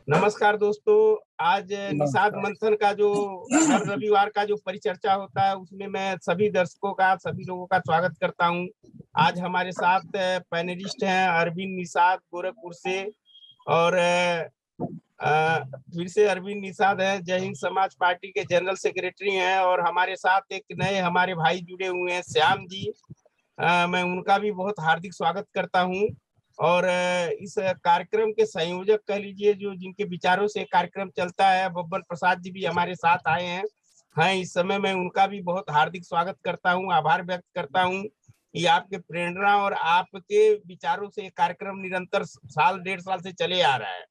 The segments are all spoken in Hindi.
नमस्कार दोस्तों। आज निषाद नमस्कार। मंथन का जो हर रविवार का जो परिचर्चा होता है उसमें मैं सभी दर्शकों का, सभी लोगों का स्वागत करता हूं। आज हमारे साथ पैनलिस्ट हैं अरविंद निषाद गोरखपुर से, और फिर से अरविंद निषाद है, जय हिंद समाज पार्टी के जनरल सेक्रेटरी हैं। और हमारे साथ एक नए हमारे भाई जुड़े हुए हैं, श्याम जी। मैं उनका भी बहुत हार्दिक स्वागत करता हूं। और इस कार्यक्रम के संयोजक कह लीजिए, जो जिनके विचारों से कार्यक्रम चलता है, बब्बर प्रसाद जी भी हमारे साथ आए हैं। इस समय मैं उनका भी बहुत हार्दिक स्वागत करता हूं, आभार व्यक्त करता हूं कि आपके प्रेरणा और आपके विचारों से कार्यक्रम निरंतर साल डेढ़ साल से चले आ रहा है।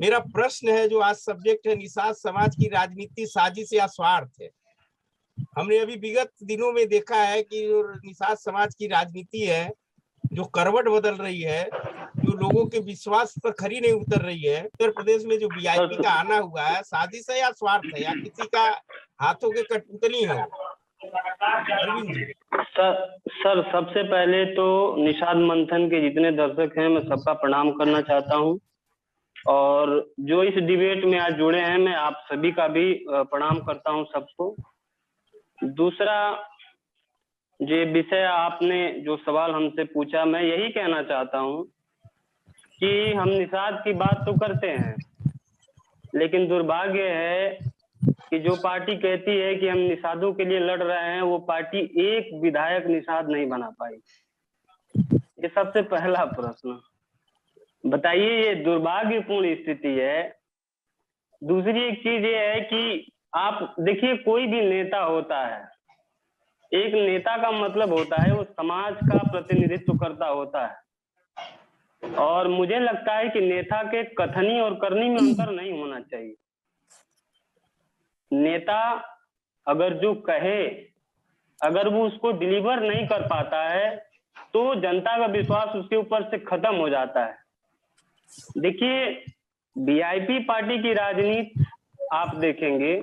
मेरा प्रश्न है, जो आज सब्जेक्ट है, निषाद समाज की राजनीति साजिश या स्वार्थ है। हमने अभी विगत दिनों में देखा है कि जो निषाद समाज की राजनीति है, जो करवट बदल रही है, जो लोगों के विश्वास पर खरी नहीं उतर रही है। उत्तर प्रदेश में जो वीआईपी का आना हुआ है, साजिश है या स्वार्थ है, या किसी का हाथों के कठपुतली है? अरविंद जी। सर सबसे पहले तो निषाद मंथन के जितने दर्शक हैं, मैं सबका प्रणाम करना चाहता हूं। और जो इस डिबेट में आज जुड़े हैं, मैं आप सभी का भी प्रणाम करता हूं सबको। दूसरा, जो विषय आपने जो सवाल हमसे पूछा, मैं यही कहना चाहता हूं कि हम निषाद की बात तो करते हैं, लेकिन दुर्भाग्य है कि जो पार्टी कहती है कि हम निषादों के लिए लड़ रहे हैं, वो पार्टी एक विधायक निषाद नहीं बना पाई। ये सबसे पहला प्रश्न। बताइए, ये दुर्भाग्यपूर्ण स्थिति है। दूसरी एक चीज ये है कि आप देखिए, कोई भी नेता होता है, एक नेता का मतलब होता है वो समाज का प्रतिनिधित्व करता होता है। और मुझे लगता है कि नेता के कथनी और करनी में अंतर नहीं होना चाहिए। नेता अगर जो कहे, अगर वो उसको डिलीवर नहीं कर पाता है, तो जनता का विश्वास उसके ऊपर से खत्म हो जाता है। देखिए, वीआईपी पार्टी की राजनीति आप देखेंगे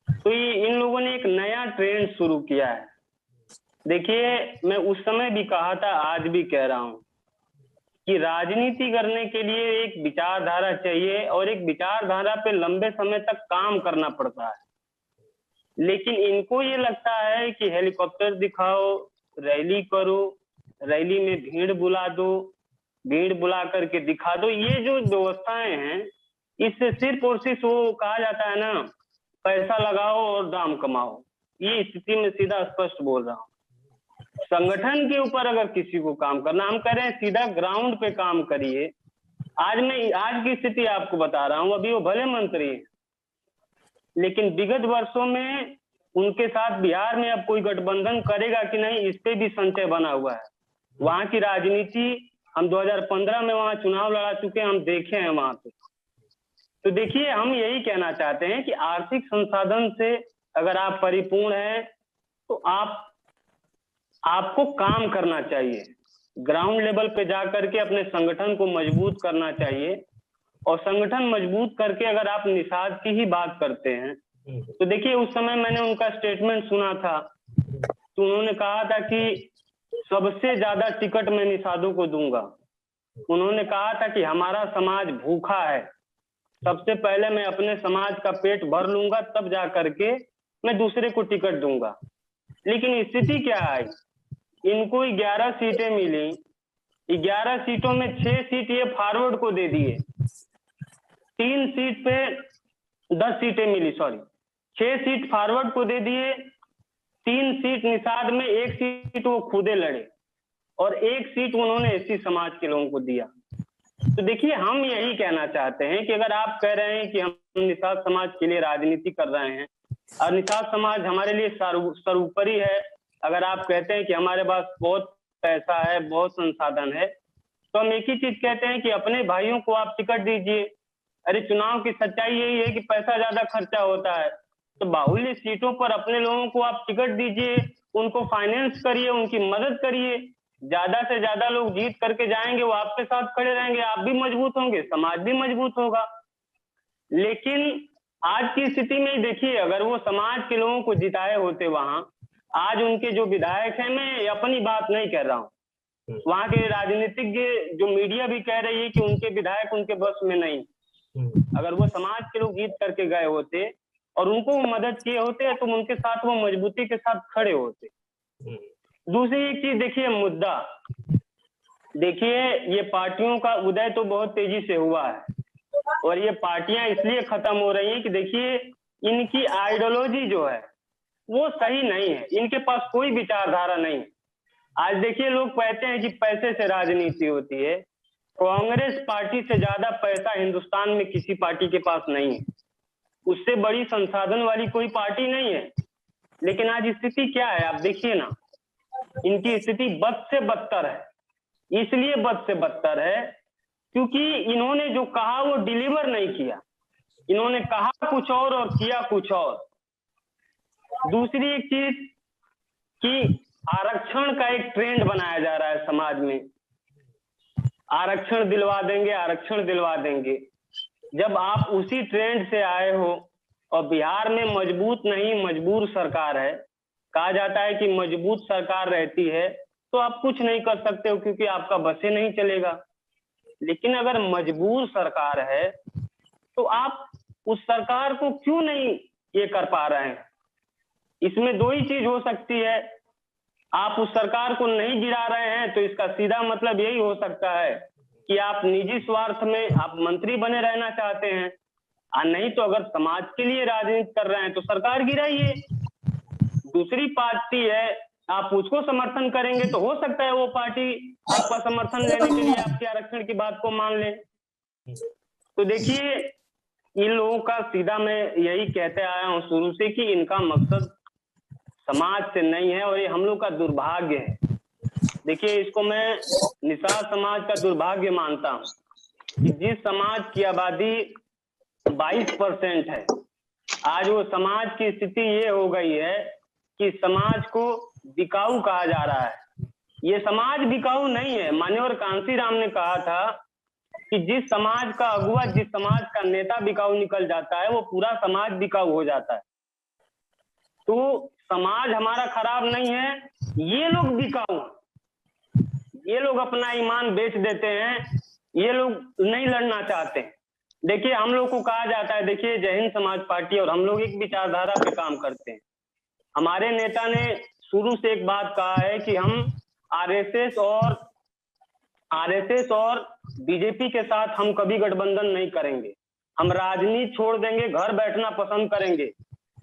तो इन लोगों ने एक नया ट्रेंड शुरू किया है। देखिए, मैं उस समय भी कहा था, आज भी कह रहा हूं कि राजनीति करने के लिए एक विचारधारा चाहिए, और एक विचारधारा पे लंबे समय तक काम करना पड़ता है। लेकिन इनको ये लगता है कि हेलीकॉप्टर दिखाओ, रैली करो, रैली में भीड़ बुला दो, भीड़ बुला करके दिखा दो। ये जो व्यवस्थाएं हैं, इससे सिर्फ और सिर्फ वो कहा जाता है ना, पैसा लगाओ और दाम कमाओ। ये स्थिति में सीधा स्पष्ट बोल रहा हूँ। संगठन के ऊपर अगर किसी को काम करना, हम कह रहे हैं सीधा ग्राउंड पे काम करिए। आज की स्थिति आपको बता रहा हूँ, अभी वो भले मंत्री है, लेकिन विगत वर्षों में उनके साथ बिहार में अब कोई गठबंधन करेगा कि नहीं, इस पे भी संशय बना हुआ है। वहां की राजनीति, हम 2015 में वहां चुनाव लड़ा चुके हैं, हम देखे हैं वहां पे। तो देखिए, हम यही कहना चाहते हैं कि आर्थिक संसाधन से अगर आप परिपूर्ण हैं, तो आपको काम करना चाहिए, ग्राउंड लेवल पे जाकर के अपने संगठन को मजबूत करना चाहिए। और संगठन मजबूत करके अगर आप निषाद की ही बात करते हैं, तो देखिए, उस समय मैंने उनका स्टेटमेंट सुना था, तो उन्होंने कहा था कि सबसे ज्यादा टिकट मैं निषादों को दूंगा। उन्होंने कहा था कि हमारा समाज भूखा है, सबसे पहले मैं अपने समाज का पेट भर लूंगा, तब जा करके मैं दूसरे को टिकट दूंगा। लेकिन स्थिति क्या आई, इनको 11 सीटें मिली, 11 सीटों में 6 सीट ये फॉरवर्ड को दे दिए, 3 सीट पे 10 सीटें मिली, सॉरी 6 सीट फॉरवर्ड को दे दिए, 3 सीट निषाद में, 1 सीट वो खुदे लड़े, और 1 सीट उन्होंने एससी समाज के लोगों को दिया। तो देखिए, हम यही कहना चाहते हैं कि अगर आप कह रहे हैं कि हम निषाद समाज के लिए राजनीति कर रहे हैं, और निषाद समाज हमारे लिए सर्वोपरि है, अगर आप कहते हैं कि हमारे पास बहुत पैसा है, बहुत संसाधन है, तो हम एक ही चीज कहते हैं कि अपने भाइयों को आप टिकट दीजिए। अरे, चुनाव की सच्चाई यही है कि पैसा ज्यादा खर्चा होता है, तो बाहुल्य सीटों पर अपने लोगों को आप टिकट दीजिए, उनको फाइनेंस करिए, उनकी मदद करिए। ज्यादा से ज्यादा लोग जीत करके जाएंगे, वो आपके साथ खड़े रहेंगे, आप भी मजबूत होंगे, समाज भी मजबूत होगा। लेकिन आज की स्थिति में देखिए, अगर वो समाज के लोगों को जिताए होते वहां, आज उनके जो विधायक हैं, मैं अपनी बात नहीं कर रहा हूँ, वहां के राजनीतिज्ञ, जो मीडिया भी कह रही है कि उनके विधायक उनके बस में नहीं, अगर वो समाज के लोग जीत करके गए होते और उनको मदद किए होते तो उनके साथ वो मजबूती के साथ खड़े होते। दूसरी एक चीज देखिए, मुद्दा देखिए, ये पार्टियों का उदय तो बहुत तेजी से हुआ है और ये पार्टियां इसलिए खत्म हो रही हैं कि देखिए इनकी आइडियोलॉजी जो है वो सही नहीं है, इनके पास कोई विचारधारा नहीं है। आज देखिए लोग कहते हैं कि पैसे से राजनीति होती है। कांग्रेस पार्टी से ज्यादा पैसा हिंदुस्तान में किसी पार्टी के पास नहीं है, उससे बड़ी संसाधन वाली कोई पार्टी नहीं है। लेकिन आज स्थिति क्या है आप देखिए ना, इनकी स्थिति बद से बदतर है। इसलिए बद से बदतर है क्योंकि इन्होंने जो कहा वो डिलीवर नहीं किया। इन्होंने कहा कुछ और किया कुछ और। दूसरी एक चीज कि आरक्षण का एक ट्रेंड बनाया जा रहा है समाज में, आरक्षण दिलवा देंगे, आरक्षण दिलवा देंगे। जब आप उसी ट्रेंड से आए हो और बिहार में मजबूत नहीं मजबूर सरकार है, कहा जाता है कि मजबूत सरकार रहती है तो आप कुछ नहीं कर सकते हो क्योंकि आपका बसें नहीं चलेगा। लेकिन अगर मजबूर सरकार है तो आप उस सरकार को क्यों नहीं ये कर पा रहे हैं? इसमें दो ही चीज हो सकती है, आप उस सरकार को नहीं गिरा रहे हैं तो इसका सीधा मतलब यही हो सकता है कि आप निजी स्वार्थ में आप मंत्री बने रहना चाहते हैं, और नहीं तो अगर समाज के लिए राजनीति कर रहे हैं तो सरकार गिराइए। दूसरी पार्टी है, आप उसको समर्थन करेंगे तो हो सकता है वो पार्टी आपका समर्थन लेने के लिए आपके आरक्षण की बात को मान ले। तो देखिए इन लोगों का सीधा मैं यही कहते आया हूं शुरू से कि इनका मकसद समाज से नहीं है और ये हम लोग का दुर्भाग्य है। देखिए इसको मैं निषाद समाज का दुर्भाग्य मानता हूं कि जिस समाज की आबादी 22% है, आज वो समाज की स्थिति ये हो गई है कि समाज को बिकाऊ कहा जा रहा है। ये समाज बिकाऊ नहीं है। मान्यवर कांशीराम ने कहा था कि जिस समाज का अगुआ, जिस समाज का नेता बिकाऊ निकल जाता है वो पूरा समाज बिकाऊ हो जाता है। तो समाज हमारा खराब नहीं है, ये लोग बिकाऊ, ये लोग अपना ईमान बेच देते हैं, ये लोग नहीं लड़ना चाहते। देखिए हम लोग को कहा जाता है, देखिए जय हिंद समाज पार्टी और हम लोग एक विचारधारा पे काम करते हैं। हमारे नेता ने शुरू से एक बात कहा है कि हम आरएसएस और बीजेपी के साथ हम कभी गठबंधन नहीं करेंगे, हम राजनीति छोड़ देंगे, घर बैठना पसंद करेंगे,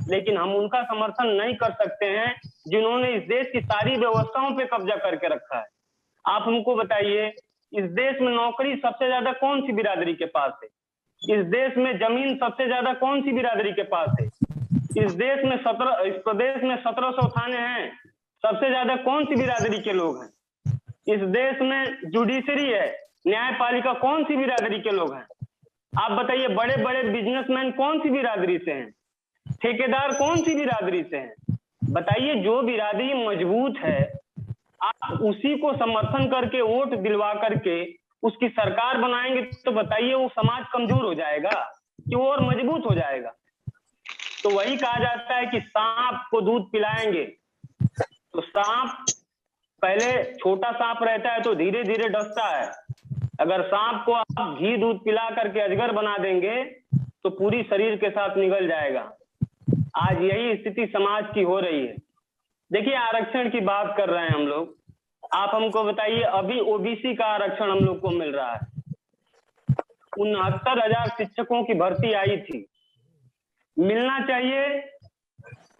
लेकिन हम उनका समर्थन नहीं कर सकते हैं जिन्होंने इस देश की सारी व्यवस्थाओं पे कब्जा करके रखा है। आप हमको बताइए, इस देश में नौकरी सबसे ज्यादा कौन सी बिरादरी के पास है? इस देश में जमीन सबसे ज्यादा कौन सी बिरादरी के पास है? इस प्रदेश में 1700 थाने हैं, सबसे ज्यादा कौन सी बिरादरी के लोग हैं? इस देश में जुडिशरी है, न्यायपालिका कौन सी बिरादरी के लोग हैं? आप बताइए, बड़े बड़े बिजनेसमैन कौन सी बिरादरी से हैं? ठेकेदार कौन सी बिरादरी से हैं? बताइए, जो बिरादरी मजबूत है आप उसी को समर्थन करके वोट दिलवा करके उसकी सरकार बनाएंगे तो बताइए वो समाज कमजोर हो जाएगा कि वो और मजबूत हो जाएगा? तो वही कहा जाता है कि सांप को दूध पिलाएंगे तो सांप पहले छोटा सांप रहता है तो धीरे धीरे डसता है। अगर सांप को आप घी दूध पिला करके अजगर बना देंगे तो पूरी शरीर के साथ निगल जाएगा। आज यही स्थिति समाज की हो रही है। देखिए आरक्षण की बात कर रहे हैं हम लोग, आप हमको बताइए, अभी ओबीसी का आरक्षण हम लोग को मिल रहा है। 69,000 शिक्षकों की भर्ती आई थी, मिलना चाहिए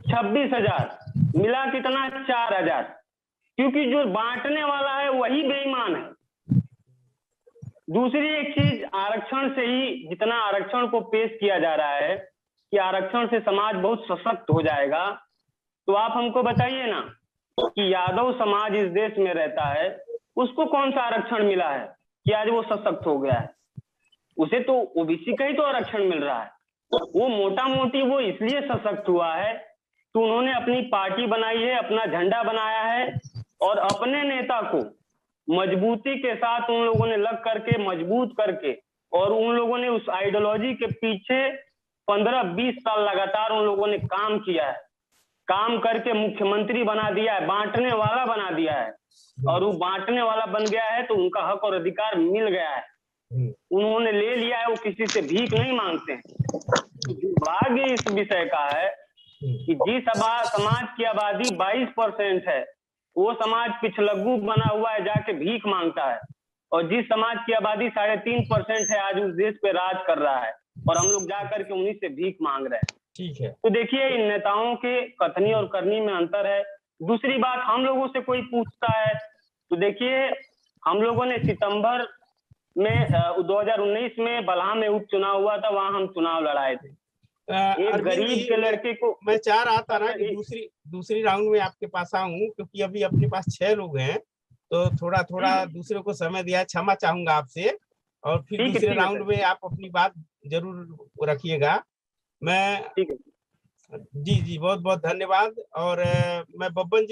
26,000, मिला कितना? 4,000, क्योंकि जो बांटने वाला है वही बेईमान है। दूसरी एक चीज, आरक्षण से ही जितना आरक्षण को पेश किया जा रहा है कि आरक्षण से समाज बहुत सशक्त हो जाएगा, तो आप हमको बताइए ना कि यादव समाज इस देश में रहता है, उसको कौन सा आरक्षण मिला है कि आज वो सशक्त हो गया है? उसे तो ओबीसी का ही तो आरक्षण मिल रहा है। वो मोटा मोटी वो इसलिए सशक्त हुआ है तो उन्होंने अपनी पार्टी बनाई है, अपना झंडा बनाया है और अपने नेता को मजबूती के साथ उन लोगों ने लग करके मजबूत करके, और उन लोगों ने उस आइडियोलॉजी के पीछे 15-20 साल लगातार उन लोगों ने काम किया है, काम करके मुख्यमंत्री बना दिया है, बांटने वाला बना दिया है, और वो बांटने वाला बन गया है तो उनका हक और अधिकार मिल गया है। उन्होंने ले लिया है, वो किसी से भीख नहीं मांगते हैं। दुर्भाग्य इस विषय का है कि जिस समाज की आबादी 22% है, वो समाज पिछलग्गू बना हुआ है, जाके भीख मांगता है। और जिस समाज की आबादी 3.5% है, आज उस देश पे राज कर रहा है, और हम लोग जाकर के उन्हीं से भीख मांग रहे हैं। ठीक है। तो देखिए, इन नेताओं के कथनी और करनी में अंतर है। दूसरी बात, हम लोगों से कोई पूछता है तो देखिए, हम लोगों ने सितंबर में 2019 में बलहा में उपचुनाव हुआ था, वहां हम चुनाव लड़ाए थे। एक गरीब के लड़के को मैं चाह रहा था ना कि दूसरी राउंड में आपके पास आऊं, क्योंकि अभी अपने पास 6 लोग हैं, तो थोड़ा थोड़ा दूसरे को समय दिया, क्षमा चाहूंगा आपसे। और फिर दूसरे राउंड में आप अपनी बात जरूर रखिएगा। मैं ठीक है जी जी, बहुत बहुत धन्यवाद। और मैं बब्बन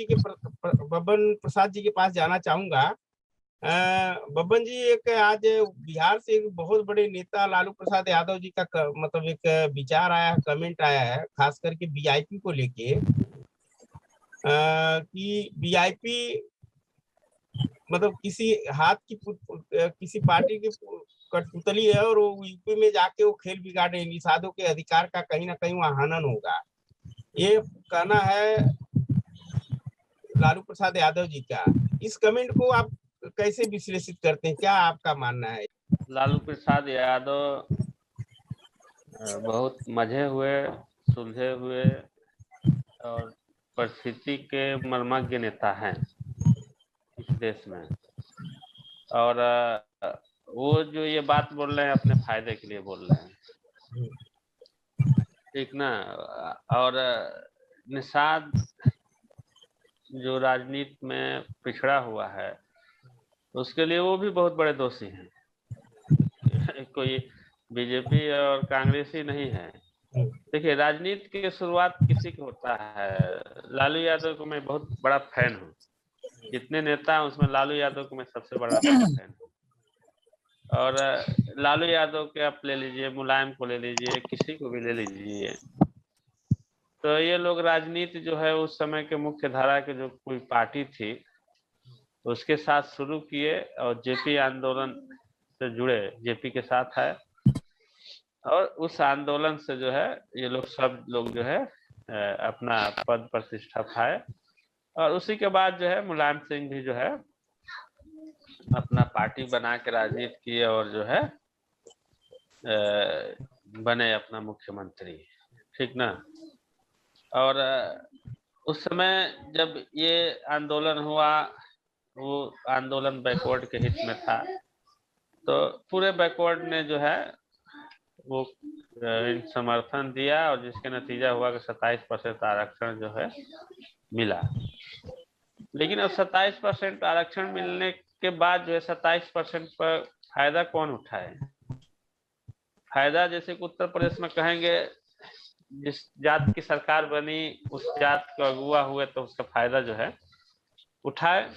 प्रसाद जी के पास जाना चाहूंगा। बब्बन जी, एक आज बिहार से एक बहुत बड़े नेता लालू प्रसाद यादव जी का मतलब एक विचार आया है, कमेंट आया है, खास करके वीआईपी को लेके, कि वीआईपी मतलब किसी हाथ की किसी पार्टी की कठपुतली है, और वो यूपी में जाके वो खेल बिगाड़े, निषादों के अधिकार का कहीं ना कहीं वहां हनन होगा, ये कहना है लालू प्रसाद यादव जी का। इस कमेंट को आप कैसे विश्लेषित करते हैं, क्या आपका मानना है? लालू प्रसाद यादव बहुत मजे हुए, सुलझे हुए और परिस्थिति के मर्मज्ञ नेता हैं इस देश में। और वो जो ये बात बोल रहे हैं अपने फायदे के लिए बोल रहे हैं, ठीक ना। और निषाद जो राजनीति में पिछड़ा हुआ है, उसके लिए वो भी बहुत बड़े दोषी हैं। कोई बीजेपी और कांग्रेस ही नहीं है। देखिए, राजनीति की शुरुआत किसी को होता है। लालू यादव को मैं बहुत बड़ा फैन हूँ, जितने नेता हैं उसमें लालू यादव को मैं सबसे बड़ा फैन हूँ। और लालू यादव के आप ले लीजिए, मुलायम को ले लीजिए, किसी को भी ले लीजिए, तो ये लोग राजनीति जो है उस समय के मुख्य धारा के जो कोई पार्टी थी उसके साथ शुरू किए, और जेपी आंदोलन से जुड़े, जेपी के साथ है, और उस आंदोलन से जो है ये लोग सब लोग जो है अपना पद प्रतिष्ठा पाए। और उसी के बाद जो है मुलायम सिंह भी जो है अपना पार्टी बना के राजनीति की, और जो है बने अपना मुख्यमंत्री, ठीक ना। और उस समय जब ये आंदोलन हुआ, वो आंदोलन बैकवर्ड के हित में था, तो पूरे बैकवर्ड ने जो है वो समर्थन दिया, और जिसके नतीजा हुआ कि 27% आरक्षण जो है मिला। लेकिन अब 27% आरक्षण मिलने के बाद जो है 27% पर फायदा कौन उठाए? फायदा जैसे कि उत्तर प्रदेश में कहेंगे, जिस जात की सरकार बनी उस जात को अगुआ हुए तो उसका फायदा जो है उठाए।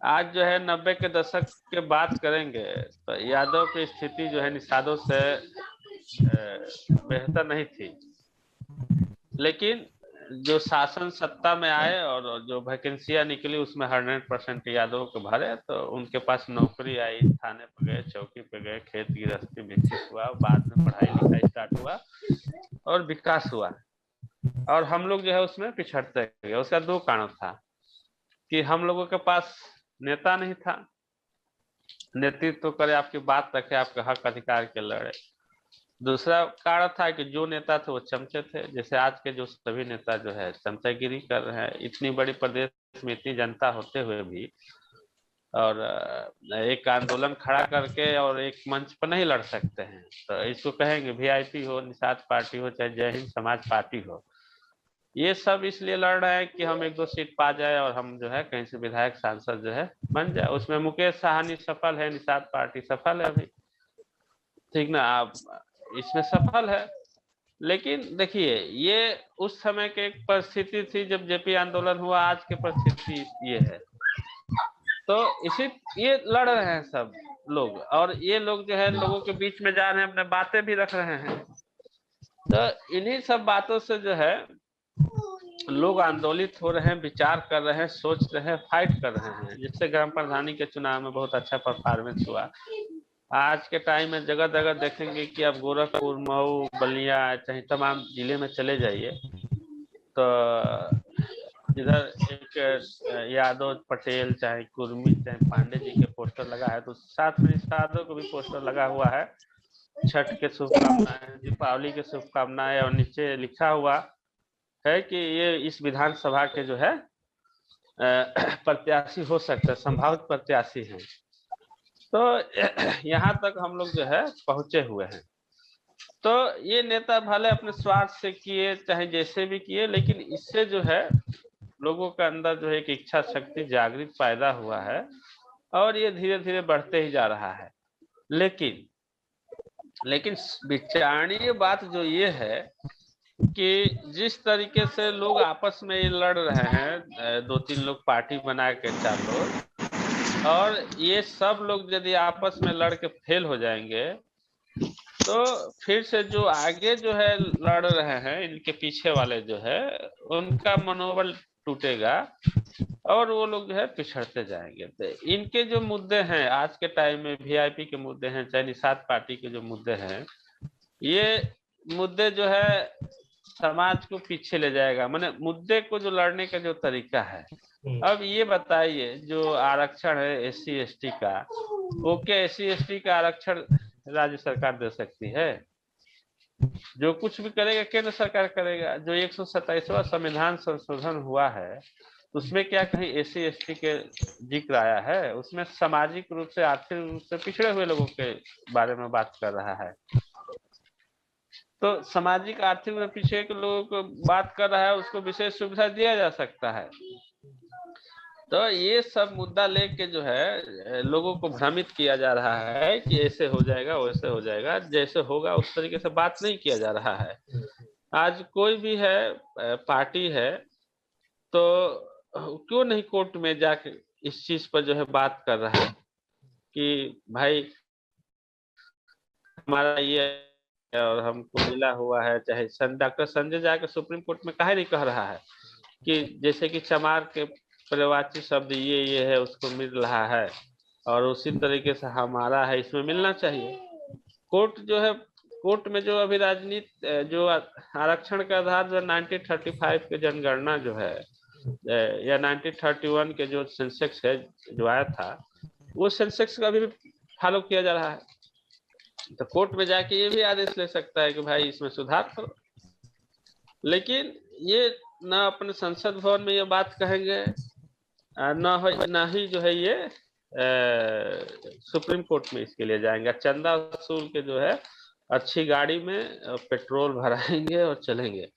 आज जो है 90 के दशक के बात करेंगे तो यादव की स्थिति जो है निषादों से बेहतर नहीं थी, लेकिन जो शासन सत्ता में आए और जो वैकेंसियां निकली उसमें 100% यादव को भरे, तो उनके पास नौकरी आई, थाने पे गए, चौकी पे गए, खेत गृहस्थी विकसित हुआ, बाद में पढ़ाई लिखाई स्टार्ट हुआ और विकास हुआ। और हम लोग जो है उसमें पिछड़ते गए। उसका दो कारण था कि हम लोगों के पास नेता नहीं था, नेतृत्व करे, आपकी बात रखे, आपके हक अधिकार के लड़े। दूसरा कारण था कि जो नेता थे वो चमचे थे, जैसे आज के जो सभी नेता जो है चमचागिरी कर रहे हैं। इतनी बड़ी प्रदेश में इतनी जनता होते हुए भी, और एक आंदोलन खड़ा करके और एक मंच पर नहीं लड़ सकते हैं, तो इसको कहेंगे वीआईपी हो, निषाद पार्टी हो, चाहे जय हिंद समाज पार्टी हो, ये सब इसलिए लड़ रहे हैं कि हम 1-2 सीट पा जाए और हम जो है कहीं से विधायक सांसद जो है बन जाए। उसमें मुकेश साहनी सफल है, निषाद पार्टी सफल है अभी, ठीक ना, आप इसमें सफल है। लेकिन देखिए, ये उस समय के एक परिस्थिति थी जब जेपी आंदोलन हुआ, आज की परिस्थिति ये है। तो इसी ये लड़ रहे हैं सब लोग, और ये लोग जो है लोगों के बीच में जा रहे हैं, अपने बातें भी रख रहे हैं। तो इन्हीं सब बातों से जो है लोग आंदोलित हो रहे हैं, विचार कर रहे हैं, सोच रहे हैं, फाइट कर रहे हैं। जिससे ग्राम प्रधानी के चुनाव में बहुत अच्छा परफॉर्मेंस हुआ, आज के टाइम में जगह जगह देखेंगे कि आप गोरखपुर, मऊ, बलिया, चाहे तमाम जिले में चले जाइए तो इधर एक यादव, पटेल, चाहे कुर्मी, चाहे पांडे जी के पोस्टर लगा है, तो साथ में यादव को भी पोस्टर लगा हुआ है, छठ के शुभकामनाएं, दीपावली के शुभकामनाएं, और नीचे लिखा हुआ है कि ये इस विधानसभा के जो है प्रत्याशी हो सकते हैं, संभावित प्रत्याशी हैं। तो यहाँ तक हम लोग जो है पहुंचे हुए हैं। तो ये नेता भले अपने स्वार्थ से किए, चाहे जैसे भी किए, लेकिन इससे जो है लोगों के अंदर जो है एक इच्छा शक्ति जागृत पैदा हुआ है और ये धीरे धीरे बढ़ते ही जा रहा है। लेकिन विचारणीय बात जो ये है कि जिस तरीके से लोग आपस में ये लड़ रहे हैं, 2-3 लोग पार्टी बना के, 4 लोग, और ये सब लोग यदि आपस में लड़ के फेल हो जाएंगे तो फिर से जो आगे जो है लड़ रहे हैं, इनके पीछे वाले जो है, उनका मनोबल टूटेगा और वो लोग जो है पिछड़ते जाएंगे। तो इनके जो मुद्दे हैं आज के टाइम में, वीआईपी के मुद्दे हैं, चाहे निषाद पार्टी के जो मुद्दे हैं, ये मुद्दे जो है समाज को पीछे ले जाएगा। माने मुद्दे को जो लड़ने का जो तरीका है। अब ये बताइए, जो आरक्षण है SC ST का, वो क्या SC ST का आरक्षण राज्य सरकार दे सकती है? जो कुछ भी करेगा केंद्र सरकार करेगा। जो 127वां संविधान संशोधन हुआ है उसमें क्या कहीं SC ST के जिक्र आया है? उसमें सामाजिक रूप से, आर्थिक रूप से पिछड़े हुए लोगों के बारे में बात कर रहा है। तो सामाजिक आर्थिक में पीछे के लोगों को बात कर रहा है, उसको विशेष सुविधा दिया जा सकता है। तो ये सब मुद्दा लेके जो है लोगों को भ्रमित किया जा रहा है कि ऐसे हो जाएगा, वैसे हो जाएगा। जैसे होगा उस तरीके से बात नहीं किया जा रहा है। आज कोई भी है पार्टी है तो क्यों नहीं कोर्ट में जाके इस चीज पर जो है बात कर रहा है कि भाई हमारा ये और हमको मिला हुआ है। चाहे डॉक्टर संजय जाके सुप्रीम कोर्ट में काहे नहीं कह रहा है कि जैसे कि चमार के पर्यायवाची शब्द ये है उसको मिल रहा है और उसी तरीके से हमारा है, इसमें मिलना चाहिए। कोर्ट जो है, कोर्ट में जो अभी राजनीति जो आरक्षण का आधार जो 1935 के जनगणना जो है या 1931 के जो सेंसेक्स है जो आया था, वो सेंसेक्स का भी फॉलो किया जा रहा है। तो कोर्ट में जाके ये भी आदेश ले सकता है कि भाई इसमें सुधार करो। लेकिन ये ना अपने संसद भवन में ये बात कहेंगे, ना ही जो है ये सुप्रीम कोर्ट में इसके लिए जाएंगे। चंदा वसूल के जो है अच्छी गाड़ी में पेट्रोल भराएंगे और चलेंगे।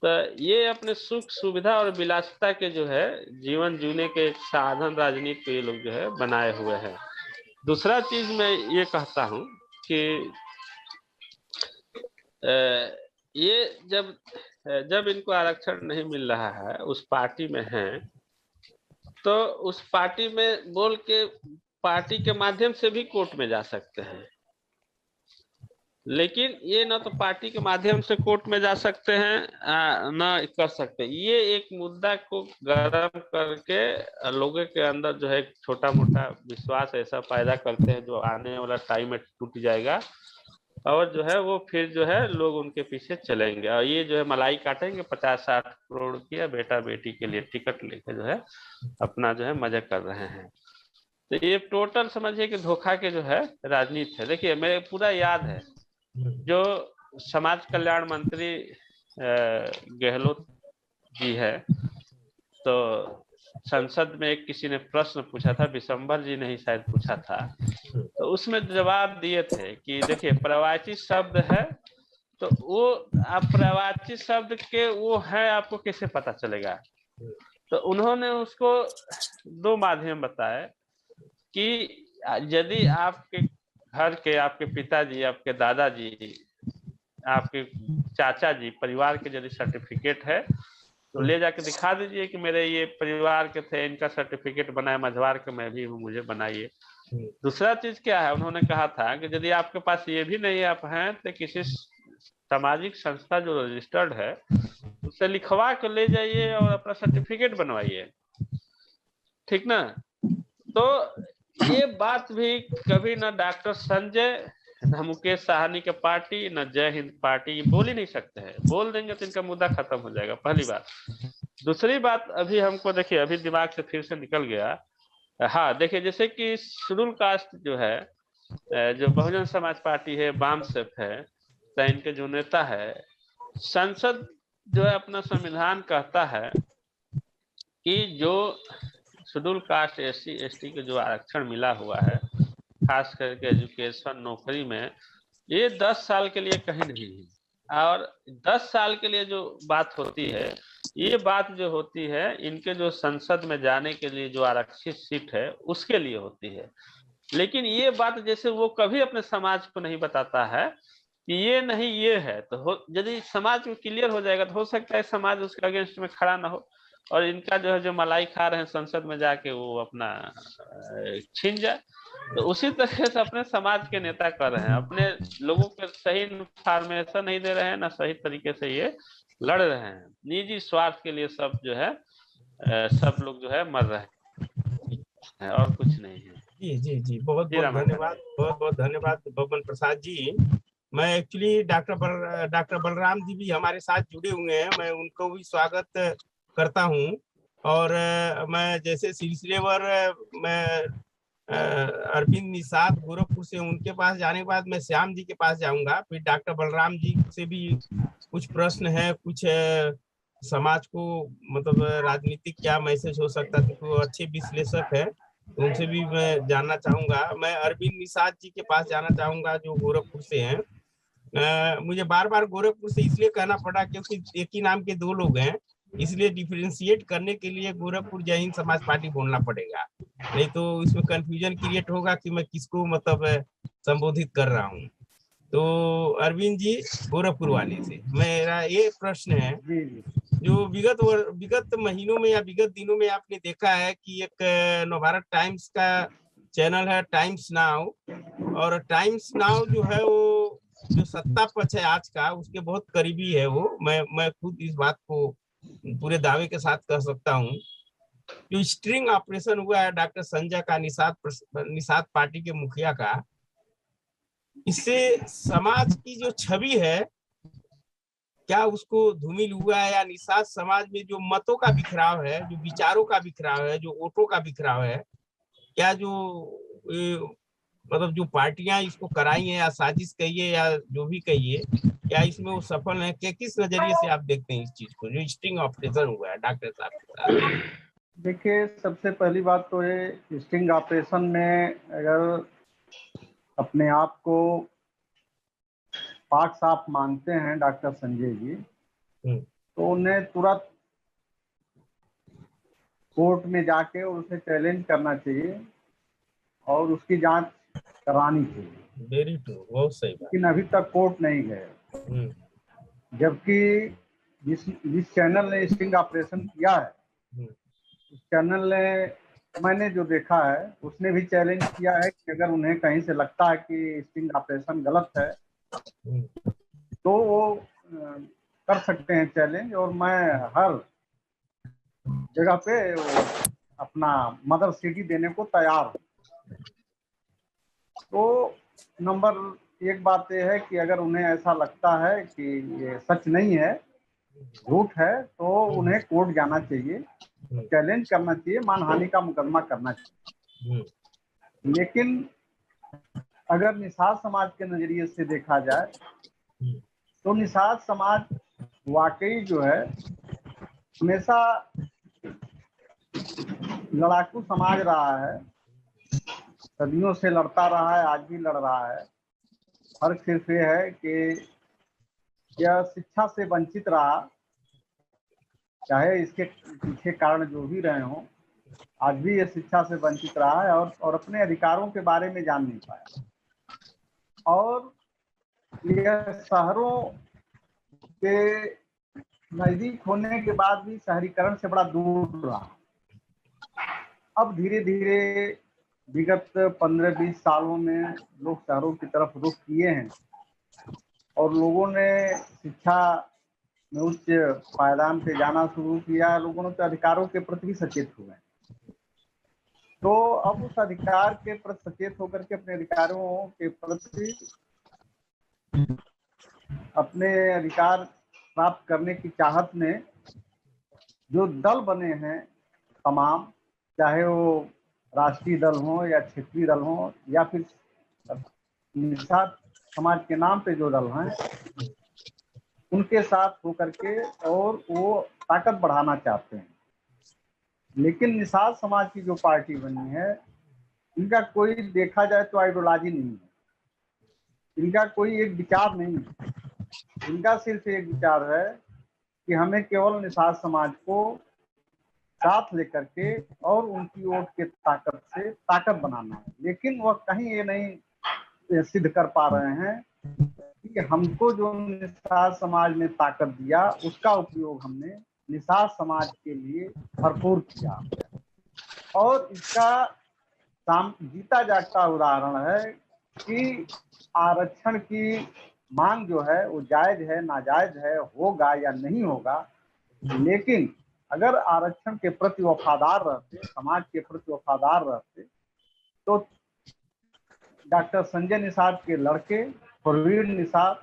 तो ये अपने सुख सुविधा और विलासिता के जो है जीवन जीने के एक साधन राजनीति को ये लोग जो है बनाए हुए हैं। दूसरा चीज मैं ये कहता हूँ कि ये जब इनको आरक्षण नहीं मिल रहा है, उस पार्टी में हैं, तो उस पार्टी में बोल के पार्टी के माध्यम से भी कोर्ट में जा सकते हैं। लेकिन ये ना तो पार्टी के माध्यम से कोर्ट में जा सकते हैं ना कर सकते। ये एक मुद्दा को गर्म करके लोगों के अंदर जो है छोटा मोटा विश्वास ऐसा पैदा करते हैं जो आने वाला टाइम में टूट जाएगा और जो है वो फिर जो है लोग उनके पीछे चलेंगे और ये जो है मलाई काटेंगे 50-60 करोड़ की बेटा बेटी के लिए टिकट लेके जो है अपना जो है मजे कर रहे हैं। तो ये टोटल समझिए कि धोखा के जो है राजनीति है। देखिए मेरे पूरा याद है जो समाज कल्याण मंत्री गहलोत जी है, तो संसद में एक किसी ने प्रश्न पूछा था, विशंबर जी ने ही शायद पूछा था, तो उसमें जवाब दिए थे कि देखिए प्रवाची शब्द है तो वो आप प्रवाची शब्द के वो है आपको कैसे पता चलेगा? तो उन्होंने उसको 2 माध्यम बताए कि यदि आपके घर के आपके पिताजी, आपके दादाजी, आपके चाचा जी परिवार के यदि सर्टिफिकेट है तो ले जाके दिखा दीजिए कि मेरे ये परिवार के थे, इनका सर्टिफिकेट बनाए, मझवार के मैं भी हूँ, मुझे बनाइए। दूसरा चीज क्या है, उन्होंने कहा था कि यदि आपके पास ये भी नहीं आप हैं तो किसी सामाजिक संस्था जो रजिस्टर्ड है उससे लिखवा कर ले जाइए और अपना सर्टिफिकेट बनवाइए, ठीक ना? तो ये बात भी कभी ना डॉक्टर संजय, न मुकेश साहनी के पार्टी, न जय हिंद पार्टी बोल ही नहीं सकते हैं। बोल देंगे तो इनका मुद्दा खत्म हो जाएगा, पहली बात। दूसरी बात, अभी हमको देखिए, अभी दिमाग से फिर से निकल गया। हाँ देखिए, जैसे कि शेड्यूल कास्ट जो है, जो बहुजन समाज पार्टी है, बामसेफ है, तो इनके जो नेता है, संसद जो है अपना संविधान कहता है कि जो शेड्यूल कास्ट SC ST के जो आरक्षण मिला हुआ है, खास करके एजुकेशन नौकरी में, ये 10 साल के लिए कहीं नहीं है। और 10 साल के लिए जो बात होती है, ये बात जो होती है इनके जो संसद में जाने के लिए जो आरक्षित सीट है उसके लिए होती है। लेकिन ये बात जैसे वो कभी अपने समाज को नहीं बताता है कि ये नहीं ये है, तो यदि समाज में क्लियर हो जाएगा तो हो सकता है समाज उसके अगेंस्ट में खड़ा ना हो, और इनका जो है जो मलाई खा रहे हैं संसद में जाके वो अपना छीन जाए। तो उसी तरह से अपने समाज के नेता कर रहे हैं, अपने लोगों को सही इन्फॉर्मेशन नहीं दे रहे हैं, ना सही तरीके से ये लड़ रहे हैं, निजी स्वार्थ के लिए सब जो है सब लोग जो है मर रहे हैं, और कुछ नहीं है। जी जी जी, बहुत जी बहुत रामा। धन्यवाद, बहुत बहुत धन्यवाद बबन प्रसाद जी। मैं एक्चुअली डॉक्टर बलराम जी भी हमारे साथ जुड़े हुए हैं, मैं उनको भी स्वागत करता हूं। और मैं जैसे सिलसिलेवार मैं अरविंद निषाद गोरखपुर से, उनके पास जाने के बाद मैं श्याम जी के पास जाऊंगा, फिर डॉक्टर बलराम जी से भी कुछ प्रश्न है, कुछ समाज को मतलब राजनीतिक क्या मैसेज हो सकता है, तो वो अच्छे विश्लेषक है, तो उनसे भी मैं जानना चाहूंगा। मैं अरविंद निषाद जी के पास जाना चाहूंगा जो गोरखपुर से हैं। मुझे बार बार गोरखपुर से इसलिए कहना पड़ा क्योंकि एक ही नाम के दो लोग हैं, इसलिए डिफरेंशिएट करने के लिए गोरखपुर जय हिंद समाज पार्टी बोलना पड़ेगा, नहीं तो इसमें कंफ्यूजन क्रिएट होगा कि मैं किसको मतलब संबोधित कर रहा हूँ। तो अरविंद जी गोरखपुर वाले से मेरा ये प्रश्न है, जो विगत महीनों में या विगत दिनों में आपने देखा है कि एक नवभारत टाइम्स का चैनल है टाइम्स नाउ, और टाइम्स नाउ जो है वो जो सत्ता पक्ष है आज का उसके बहुत करीबी है वो, मैं खुद इस बात को पूरे दावे के साथ कह सकता हूँ। जो स्ट्रिंग ऑपरेशन हुआ है डॉक्टर संजय का, निषाद पार्टी के मुखिया का, इससे समाज की जो छवि है क्या उसको धूमिल हुआ है, या निषाद समाज में जो मतों का बिखराव है, जो विचारों का बिखराव है, जो वोटों का बिखराव है, क्या जो मतलब जो पार्टियां इसको कराई हैं या साजिश कहिए या जो भी कहिए, क्या इसमें वो सफल है? क्या किस नजरिए से आप देखते हैं इस चीज को, जो स्टिंग ऑपरेशन हुआ है डॉक्टर साहब के साथ? देखिए, सबसे पहली बात तो ये स्टिंग ऑपरेशन में अगर अपने आप को पाक साफ मानते हैं डॉक्टर संजय जी, तो उन्हें तुरंत कोर्ट में जाके उसे चैलेंज करना चाहिए और उसकी जांच करानी चाहिए। वेरी ट्रू, बहुत सही बात। लेकिन अभी तक कोर्ट नहीं गए, जबकि जिस चैनल ने स्टिंग ऑपरेशन किया है उस चैनल ने, मैंने जो देखा है उसने भी चैलेंज किया है कि अगर उन्हें कहीं से लगता है कि स्टिंग ऑपरेशन गलत है तो वो कर सकते हैं चैलेंज, और मैं हर जगह पे अपना मदर सिटी देने को तैयार हूँ। तो नंबर एक बात यह है कि अगर उन्हें ऐसा लगता है कि ये सच नहीं है, झूठ है, तो उन्हें कोर्ट जाना चाहिए, चैलेंज करना चाहिए, मानहानि का मुकदमा करना चाहिए। लेकिन अगर निषाद समाज के नजरिए से देखा जाए तो निषाद समाज वाकई जो है हमेशा लड़ाकू समाज रहा है, सदियों से लड़ता रहा है, आज भी लड़ रहा है। फर्क सिर्फ ये है कि यह शिक्षा से वंचित रहा, चाहे इसके पीछे कारण जो भी रहे हों, आज भी यह शिक्षा से वंचित रहा है और अपने अधिकारों के बारे में जान नहीं पाया, और यह शहरों के नजदीक होने के बाद भी शहरीकरण से बड़ा दूर रहा। अब धीरे धीरे विगत 15-20 सालों में लोग शहरों की तरफ रुख किए हैं और लोगों ने शिक्षा में उच्च पायदान पे जाना शुरू किया, लोगों ने तो अधिकारों के प्रति भी सचेत हुए। तो अब उस अधिकार के प्रति सचेत होकर के अपने अधिकारों के प्रति अपने अधिकार प्राप्त करने की चाहत में जो दल बने हैं तमाम, चाहे वो राष्ट्रीय दल हो या क्षेत्रीय दल हो या फिर निषाद समाज के नाम पे जो दल हैं, उनके साथ होकर के और वो ताकत बढ़ाना चाहते हैं। लेकिन निषाद समाज की जो पार्टी बनी है, इनका कोई देखा जाए तो आइडियोलॉजी नहीं है, इनका कोई एक विचार नहीं है। इनका सिर्फ एक विचार है कि हमें केवल निषाद समाज को साथ लेकर के और उनकी वोट के ताकत से ताकत बनाना है। लेकिन वह कहीं ये नहीं सिद्ध कर पा रहे हैं कि हमको जो निषाद समाज ने ताकत दिया उसका उपयोग हमने निषाद समाज के लिए भरपूर किया। और इसका जीता जागता उदाहरण है कि आरक्षण की मांग जो है वो जायज है, नाजायज है, होगा या नहीं होगा, लेकिन अगर आरक्षण के प्रति वफादार रहते, समाज के प्रति वफादार रहते, तो डॉक्टर संजय निषाद के लड़के प्रवीण निषाद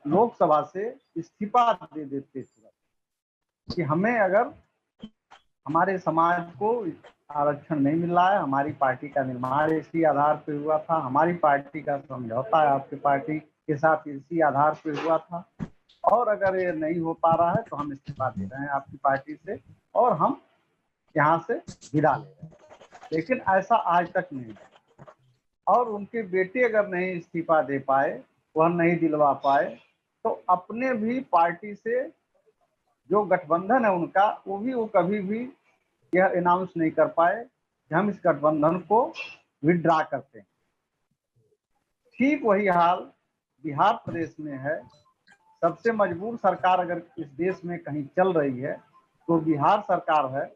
लोकसभा से इस्तीफा दे देते कि हमें अगर हमारे समाज को आरक्षण नहीं मिल रहा है, हमारी पार्टी का निर्माण इसी आधार पर हुआ था, हमारी पार्टी का समझौता है आपकी पार्टी के साथ इसी आधार पर हुआ था, और अगर ये नहीं हो पा रहा है तो हम इस्तीफा दे रहे हैं आपकी पार्टी से और हम यहाँ से विदा ले रहे हैं। लेकिन ऐसा आज तक नहीं है। और उनके बेटे अगर नहीं इस्तीफा दे पाए, वह नहीं दिलवा पाए, तो अपने भी पार्टी से जो गठबंधन है उनका, वो कभी भी यह अनाउंस नहीं कर पाए कि हम इस गठबंधन को विड्रा करते हैं। ठीक वही हाल बिहार प्रदेश में है। सबसे मजबूर सरकार अगर इस देश में कहीं चल रही है तो बिहार सरकार है।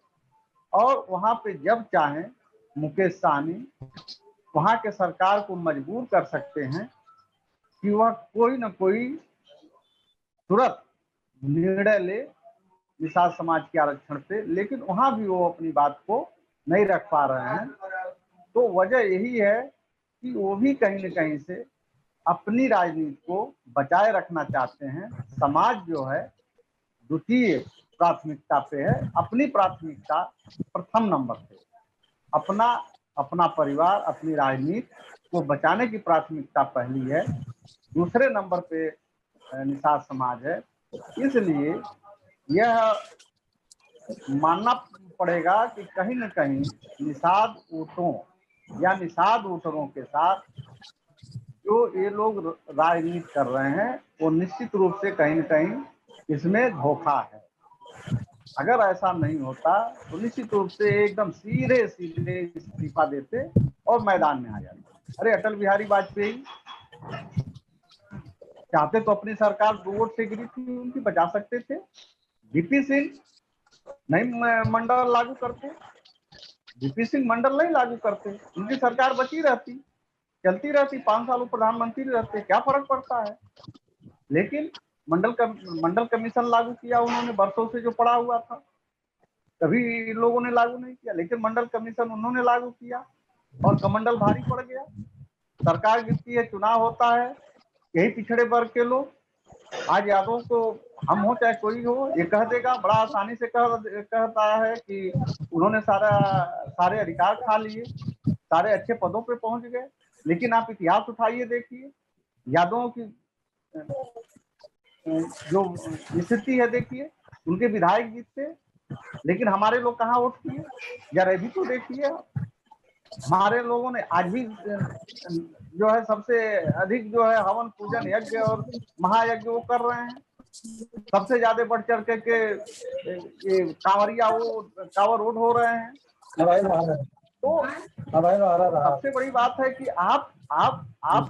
और वहां पे जब चाहें मुकेश सहनी वहां के सरकार को मजबूर कर सकते हैं कि वह कोई न कोई तुरंत निर्णय ले निषाद समाज के आरक्षण पे, लेकिन वहां भी वो अपनी बात को नहीं रख पा रहे हैं। तो वजह यही है कि वो भी कहीं न कहीं से अपनी राजनीति को बचाए रखना चाहते हैं। समाज जो है द्वितीय प्राथमिकता पे है, अपनी प्राथमिकता प्रथम नंबर पे। अपना परिवार, अपनी राजनीति को बचाने की प्राथमिकता पहली है, दूसरे नंबर पे निषाद समाज है। इसलिए यह मानना पड़ेगा कि कहीं न कहीं निषाद वोटों या निषाद वोटरों के साथ जो ये लोग राजनीति कर रहे हैं वो निश्चित रूप से कहीं न कहीं इसमें धोखा है। अगर ऐसा नहीं होता तो निश्चित रूप से एकदम सीधे सीधे इस्तीफा देते और मैदान में आ जाते। अरे अटल बिहारी वाजपेयी चाहते तो अपनी सरकार 2 वोट से गिरी थी, उनकी बचा सकते थे। वीपी सिंह नहीं मंडल लागू करते, वीपी सिंह मंडल नहीं लागू करते, उनकी सरकार बची रहती, चलती रहती, 5 साल प्रधानमंत्री रहते, क्या फर्क पड़ता है। लेकिन मंडल कमीशन लागू किया उन्होंने, बरसों से जो पड़ा हुआ था, कभी लोगों ने लागू नहीं किया, लेकिन मंडल कमीशन उन्होंने लागू किया और कमंडल भारी पड़ गया। सरकार गिरती है, चुनाव होता है, यही पिछड़े वर्ग के लोग, आज यादव को हम हो चाहे कोई हो, ये कह देगा, बड़ा आसानी से कहता है कि उन्होंने सारे अधिकार खा लिए, सारे अच्छे पदों पे पहुंच गए। लेकिन आप इतिहास उठाइए, देखिए यादवों की जो स्थिति है, देखिए उनके विधायक जीतते, लेकिन हमारे लोग कहाँ वोट किए, जरा भी तो देखिए। हमारे लोगों ने आज भी जो है सबसे अधिक जो है हवन पूजन यज्ञ और महायज्ञ वो कर रहे हैं, सबसे ज्यादा बढ़ चढ़ के ये कांवरिया वो कांवर रोड हो रहे हैं। तो सबसे बड़ी बात है कि आप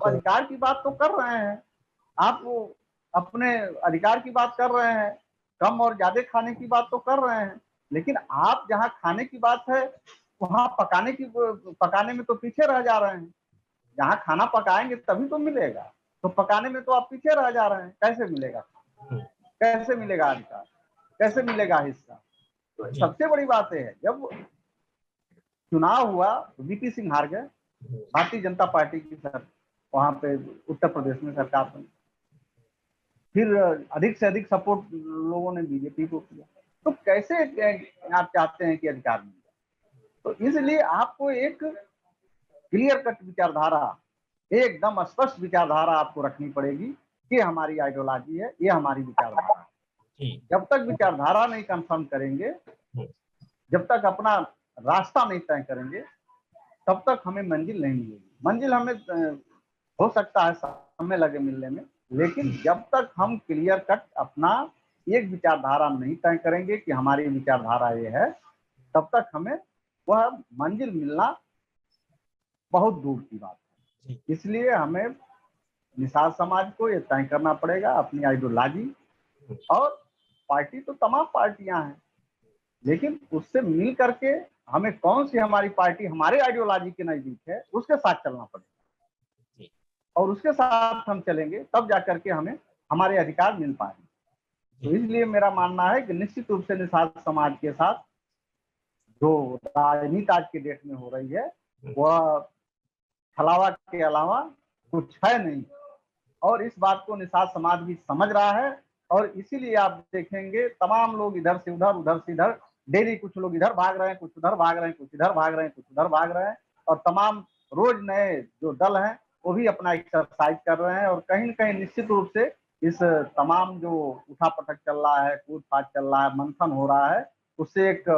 अधिकार की बात तो कर रहे हैं, आप वो अपने अधिकार की बात कर रहे हैं, कम और ज्यादा खाने की बात तो कर रहे हैं, लेकिन आप जहाँ खाने की बात है वहाँ पकाने में तो पीछे रह जा रहे हैं। जहाँ खाना पकाएंगे तभी तो मिलेगा, तो पकाने में तो आप पीछे रह जा रहे हैं। कैसे मिलेगा, कैसे मिलेगा अधिकार, कैसे मिलेगा हिस्सा। तो सबसे बड़ी बात है जब चुनाव हुआ तो वीपी सिंह हार गए, भारतीय जनता पार्टी की सर वहां पे उत्तर प्रदेश में सरकार बनी। फिर अधिक से अधिक सपोर्ट लोगों ने बीजेपी को किया। तो कैसे आप चाहते हैं कि अधिकार मिल जाए? तो इसलिए आपको एक क्लियर कट विचारधारा, एकदम स्पष्ट विचारधारा आपको रखनी पड़ेगी। ये हमारी आइडियोलॉजी है, ये हमारी विचारधारा है। जब तक विचारधारा नहीं कंफर्म करेंगे, जब तक अपना रास्ता नहीं तय करेंगे, तब तक हमें मंजिल नहीं मिलेगी। मंजिल हमें हो सकता है समय लगे मिलने में, लेकिन जब तक हम क्लियर कट अपना एक विचारधारा नहीं तय करेंगे कि हमारी विचारधारा ये है, तब तक हमें वह मंजिल मिलना बहुत दूर की बात है। इसलिए हमें निषाद समाज को ये तय करना पड़ेगा अपनी आइडियोलॉजी। और पार्टी तो तमाम पार्टियां हैं, लेकिन उससे मिल करके हमें कौन सी हमारी पार्टी हमारे आइडियोलॉजी के नजदीक है, उसके साथ चलना पड़ेगा। और उसके साथ हम चलेंगे तब जाकर के हमें हमारे अधिकार मिल पाएंगे। तो इसलिए मेरा मानना है कि निश्चित रूप से निषाद समाज के साथ जो राजनीति आज के डेट में हो रही है, वह छलावा के अलावा कुछ है नहीं। और इस बात को निषाद समाज भी समझ रहा है। और इसीलिए आप देखेंगे तमाम लोग इधर से उधर, उधर से इधर, डेली कुछ लोग इधर भाग रहे हैं, कुछ उधर भाग रहे हैं, कुछ इधर भाग रहे हैं, कुछ उधर भाग रहे हैं। और तमाम रोज नए जो दल हैं वो भी अपना एक्सरसाइज कर रहे हैं। और कहीं न कहीं निश्चित रूप से इस तमाम जो उठापटक चल रहा है, कूद फाट चल रहा है, मंथन हो रहा है, उससे एक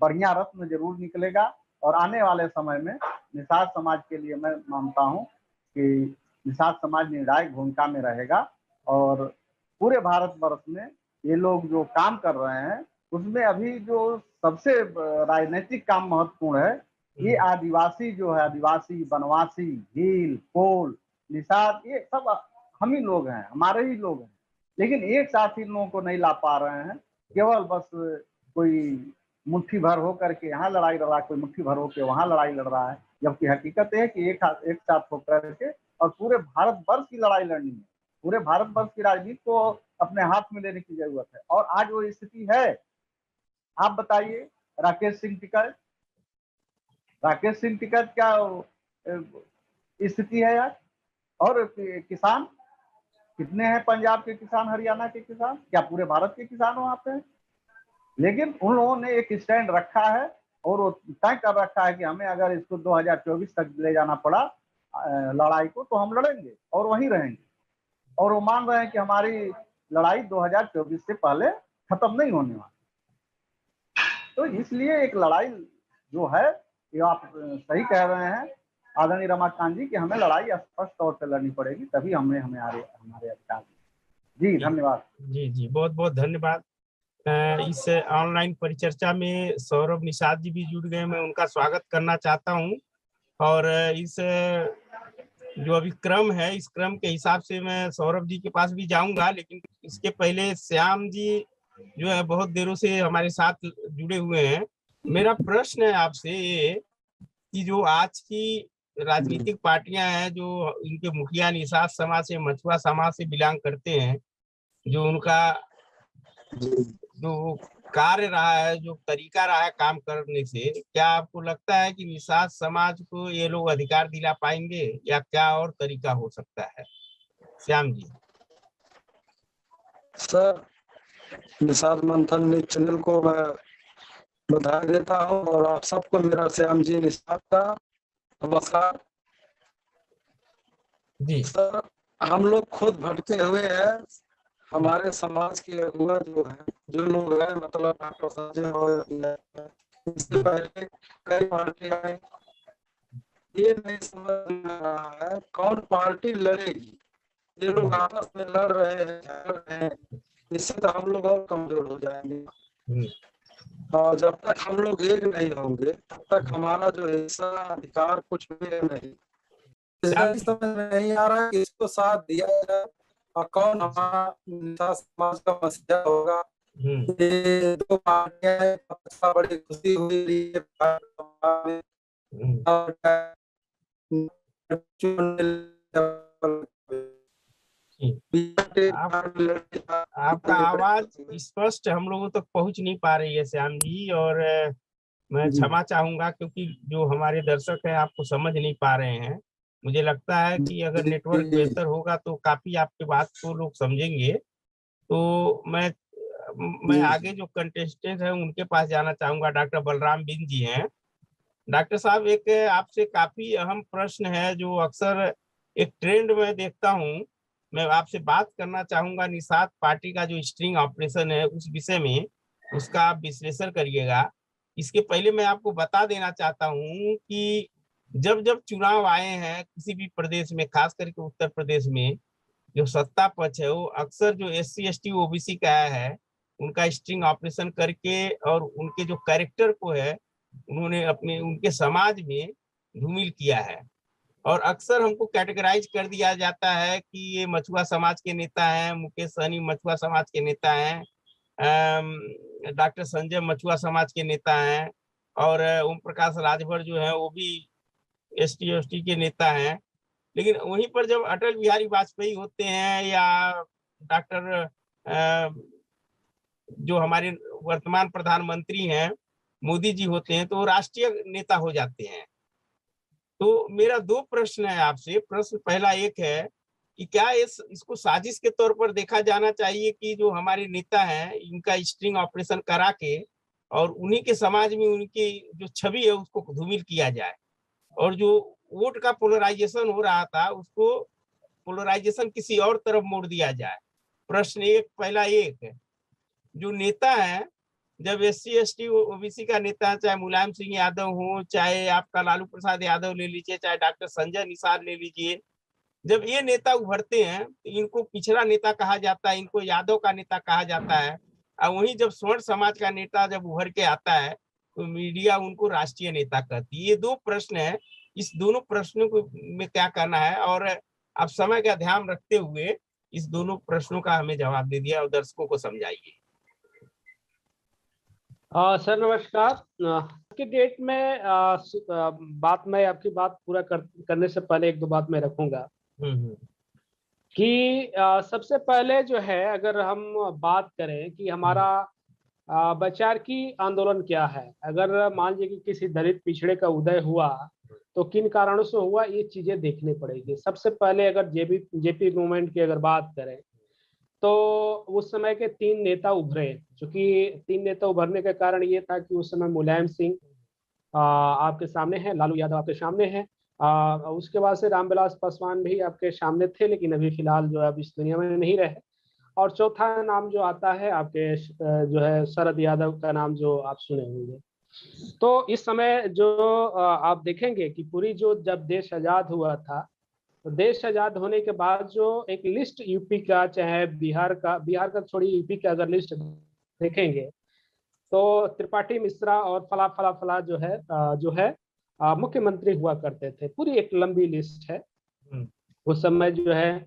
बढ़िया रत्न जरूर निकलेगा। और आने वाले समय में निषाद समाज के लिए मैं मानता हूँ कि निषाद समाज निर्णायक भूमिका में रहेगा। और पूरे भारतवर्ष में ये लोग जो काम कर रहे हैं, उसमें अभी जो सबसे राजनीतिक काम महत्वपूर्ण है, ये आदिवासी जो है, आदिवासी, वनवासी, भील, कोल, निषाद, ये सब हम ही लोग हैं, हमारे ही लोग हैं। लेकिन एक साथ इन लोगों को नहीं ला पा रहे हैं। केवल बस कोई मुट्ठी भर होकर के यहाँ लड़ाई लड़ रहा है, कोई मुट्ठी भर होकर वहां लड़ाई लड़ रहा है। जबकि हकीकत है कि एक साथ होकर के और पूरे भारतवर्ष की लड़ाई लड़नी है। पूरे भारतवर्ष की राजनीति को अपने हाथ में लेने की जरूरत है। और आज वो स्थिति है। आप बताइए, राकेश सिंह टिकैत क्या स्थिति है आज? और किसान कितने हैं? पंजाब के किसान, हरियाणा के किसान, क्या पूरे भारत के किसान वहां पे हैं? लेकिन उन लोगों ने एक स्टैंड रखा है और वो तय कर रखा है कि हमें अगर इसको 2024 तक ले जाना पड़ा लड़ाई को, तो हम लड़ेंगे और वहीं रहेंगे। और वो मान रहे हैं कि हमारी लड़ाई 2024 से पहले खत्म नहीं होने वाली। तो इसलिए एक लड़ाई जो है, ये आप सही कह रहे हैं आदरणीय रमाकांत जी, कि हमें लड़ाई स्पष्ट तौर से लड़नी पड़ेगी, तभी हमें हमारे अधिकार। जी धन्यवाद। जी बहुत बहुत धन्यवाद। इस ऑनलाइन परिचर्चा में सौरभ निषाद जी भी जुड़ गए, मैं उनका स्वागत करना चाहता हूं। और इस जो अभी क्रम है, इस क्रम के हिसाब से मैं सौरभ जी के पास भी जाऊंगा, लेकिन इसके पहले श्याम जी जो है बहुत देरों से हमारे साथ जुड़े हुए हैं। मेरा प्रश्न है आपसे ये कि जो आज की राजनीतिक पार्टियां हैं, जो इनके मुखिया निषाद समाज से, मछुआ समाज से बिलोंग करते हैं, जो उनका जो कार्य रहा है, जो तरीका रहा है काम करने से, क्या आपको लगता है कि निषाद समाज को ये लोग अधिकार दिला पाएंगे, या क्या और तरीका हो सकता है? श्याम जी। सर, निषाद मंथन न्यूज चैनल को मैं बधाई देता हूँ और आप सबको मेरा श्याम जी निषाद का नमस्कार जी। सर, हम लोग खुद भटके हुए हैं। हमारे समाज के अगुआ जो है, जो लोग हैं, मतलब डॉक्टर संजय हो, इससे पहले कई पार्टी आई, ये नहीं समझ में आ रहा है कौन पार्टी लड़ेगी। ये लोग आपस में लड़ रहे हैं, झगड़ रहे हैं, इससे तो हम लोग और कमजोर हो जाएंगे। और जब तक हम लोग एक नहीं होंगे, तब तक हमारा जो हिस्सा अधिकार कुछ भी नहीं। समझ में नहीं आ रहा है कि इसको साथ दिया जाए और कौन हमारा निषाद समाज का मसीहा होगा। ये दो पार्टियां, बड़ी खुशी हुई आपका आवाज स्पष्ट हम लोगों तक पहुंच नहीं पा रही है श्याम जी। और मैं क्षमा चाहूंगा, क्योंकि जो हमारे दर्शक हैं आपको समझ नहीं पा रहे हैं। मुझे लगता है कि अगर नेटवर्क बेहतर होगा तो काफी आपकी बात को लोग समझेंगे। तो मैं आगे जो कंटेस्टेंट है उनके पास जाना चाहूंगा। डॉक्टर बलराम बिंद जी हैं। डॉक्टर साहब, एक आपसे काफी अहम प्रश्न है जो अक्सर एक ट्रेंड में देखता हूँ। मैं आपसे बात करना चाहूंगा निषाद पार्टी का जो स्ट्रिंग ऑपरेशन है उस विषय में, उसका आप विश्लेषण करिएगा। इसके पहले मैं आपको बता देना चाहता हूँ कि जब जब चुनाव आए हैं किसी भी प्रदेश में, खास करके उत्तर प्रदेश में, जो सत्ता पक्ष है वो अक्सर जो SC ST OBC का है उनका स्ट्रिंग ऑपरेशन करके और उनके जो कैरेक्टर को है उन्होंने अपने उनके समाज में धूमिल किया है। और अक्सर हमको कैटेगराइज कर दिया जाता है कि ये मछुआ समाज के नेता हैं, मुकेश सहनी मछुआ समाज के नेता हैं, डॉक्टर संजय मछुआ समाज के नेता हैं, और ओम प्रकाश राजभर जो है वो भी ST ST के नेता हैं। लेकिन वहीं पर जब अटल बिहारी वाजपेयी होते हैं या डॉक्टर जो हमारे वर्तमान प्रधानमंत्री हैं मोदी जी होते हैं तो वो राष्ट्रीय नेता हो जाते हैं। तो मेरा दो प्रश्न है आपसे। प्रश्न पहला एक है कि क्या इसको साजिश के तौर पर देखा जाना चाहिए कि जो हमारे नेता हैं इनका स्ट्रिंग ऑपरेशन करा के और उन्हीं के समाज में उनकी जो छवि है उसको धूमिल किया जाए, और जो वोट का पोलराइजेशन हो रहा था उसको पोलराइजेशन किसी और तरफ मोड़ दिया जाए। प्रश्न एक पहला एक है। जो नेता है, जब SC ST OBC का नेता है, चाहे मुलायम सिंह यादव हो, चाहे आपका लालू प्रसाद यादव ले लीजिए, चाहे डॉक्टर संजय निषाद ले लीजिए, जब ये नेता उभरते हैं तो इनको पिछड़ा नेता कहा जाता है, इनको यादव का नेता कहा जाता है। और वहीं जब स्वर्ण समाज का नेता जब उभर के आता है तो मीडिया उनको राष्ट्रीय नेता कहती है। ये दो प्रश्न है, इस दोनों प्रश्नों को में क्या करना है, और आप समय का ध्यान रखते हुए इस दोनों प्रश्नों का हमें जवाब दे दिया और दर्शकों को समझाइए। सर नमस्कार। की डेट में मैं आपकी बात पूरा करने से पहले एक दो बात मैं रखूंगा कि सबसे पहले जो है अगर हम बात करें कि हमारा वैचारिकी आंदोलन क्या है, अगर मान लीजिए कि किसी दलित पिछड़े का उदय हुआ तो किन कारणों से हुआ, ये चीजें देखनी पड़ेगी। सबसे पहले अगर जेपी मूवमेंट की अगर बात करें तो उस समय के 3 नेता उभरे, क्योंकि 3 नेता उभरने का कारण ये था कि उस समय मुलायम सिंह आपके सामने है, लालू यादव आपके सामने है, उसके बाद से रामविलास पासवान भी आपके सामने थे, लेकिन अभी फिलहाल जो है इस दुनिया में नहीं रहे। और चौथा नाम जो आता है आपके जो है शरद यादव का नाम जो आप सुने होंगे। तो इस समय जो आप देखेंगे कि पूरी जो जब देश आजाद हुआ था तो देश आजाद होने के बाद जो एक लिस्ट यूपी का चाहे बिहार का छोड़ी यूपी का अगर लिस्ट देखेंगे तो त्रिपाठी मिश्रा और फला फला फला जो है मुख्यमंत्री हुआ करते थे। पूरी एक लंबी लिस्ट है। उस समय जो है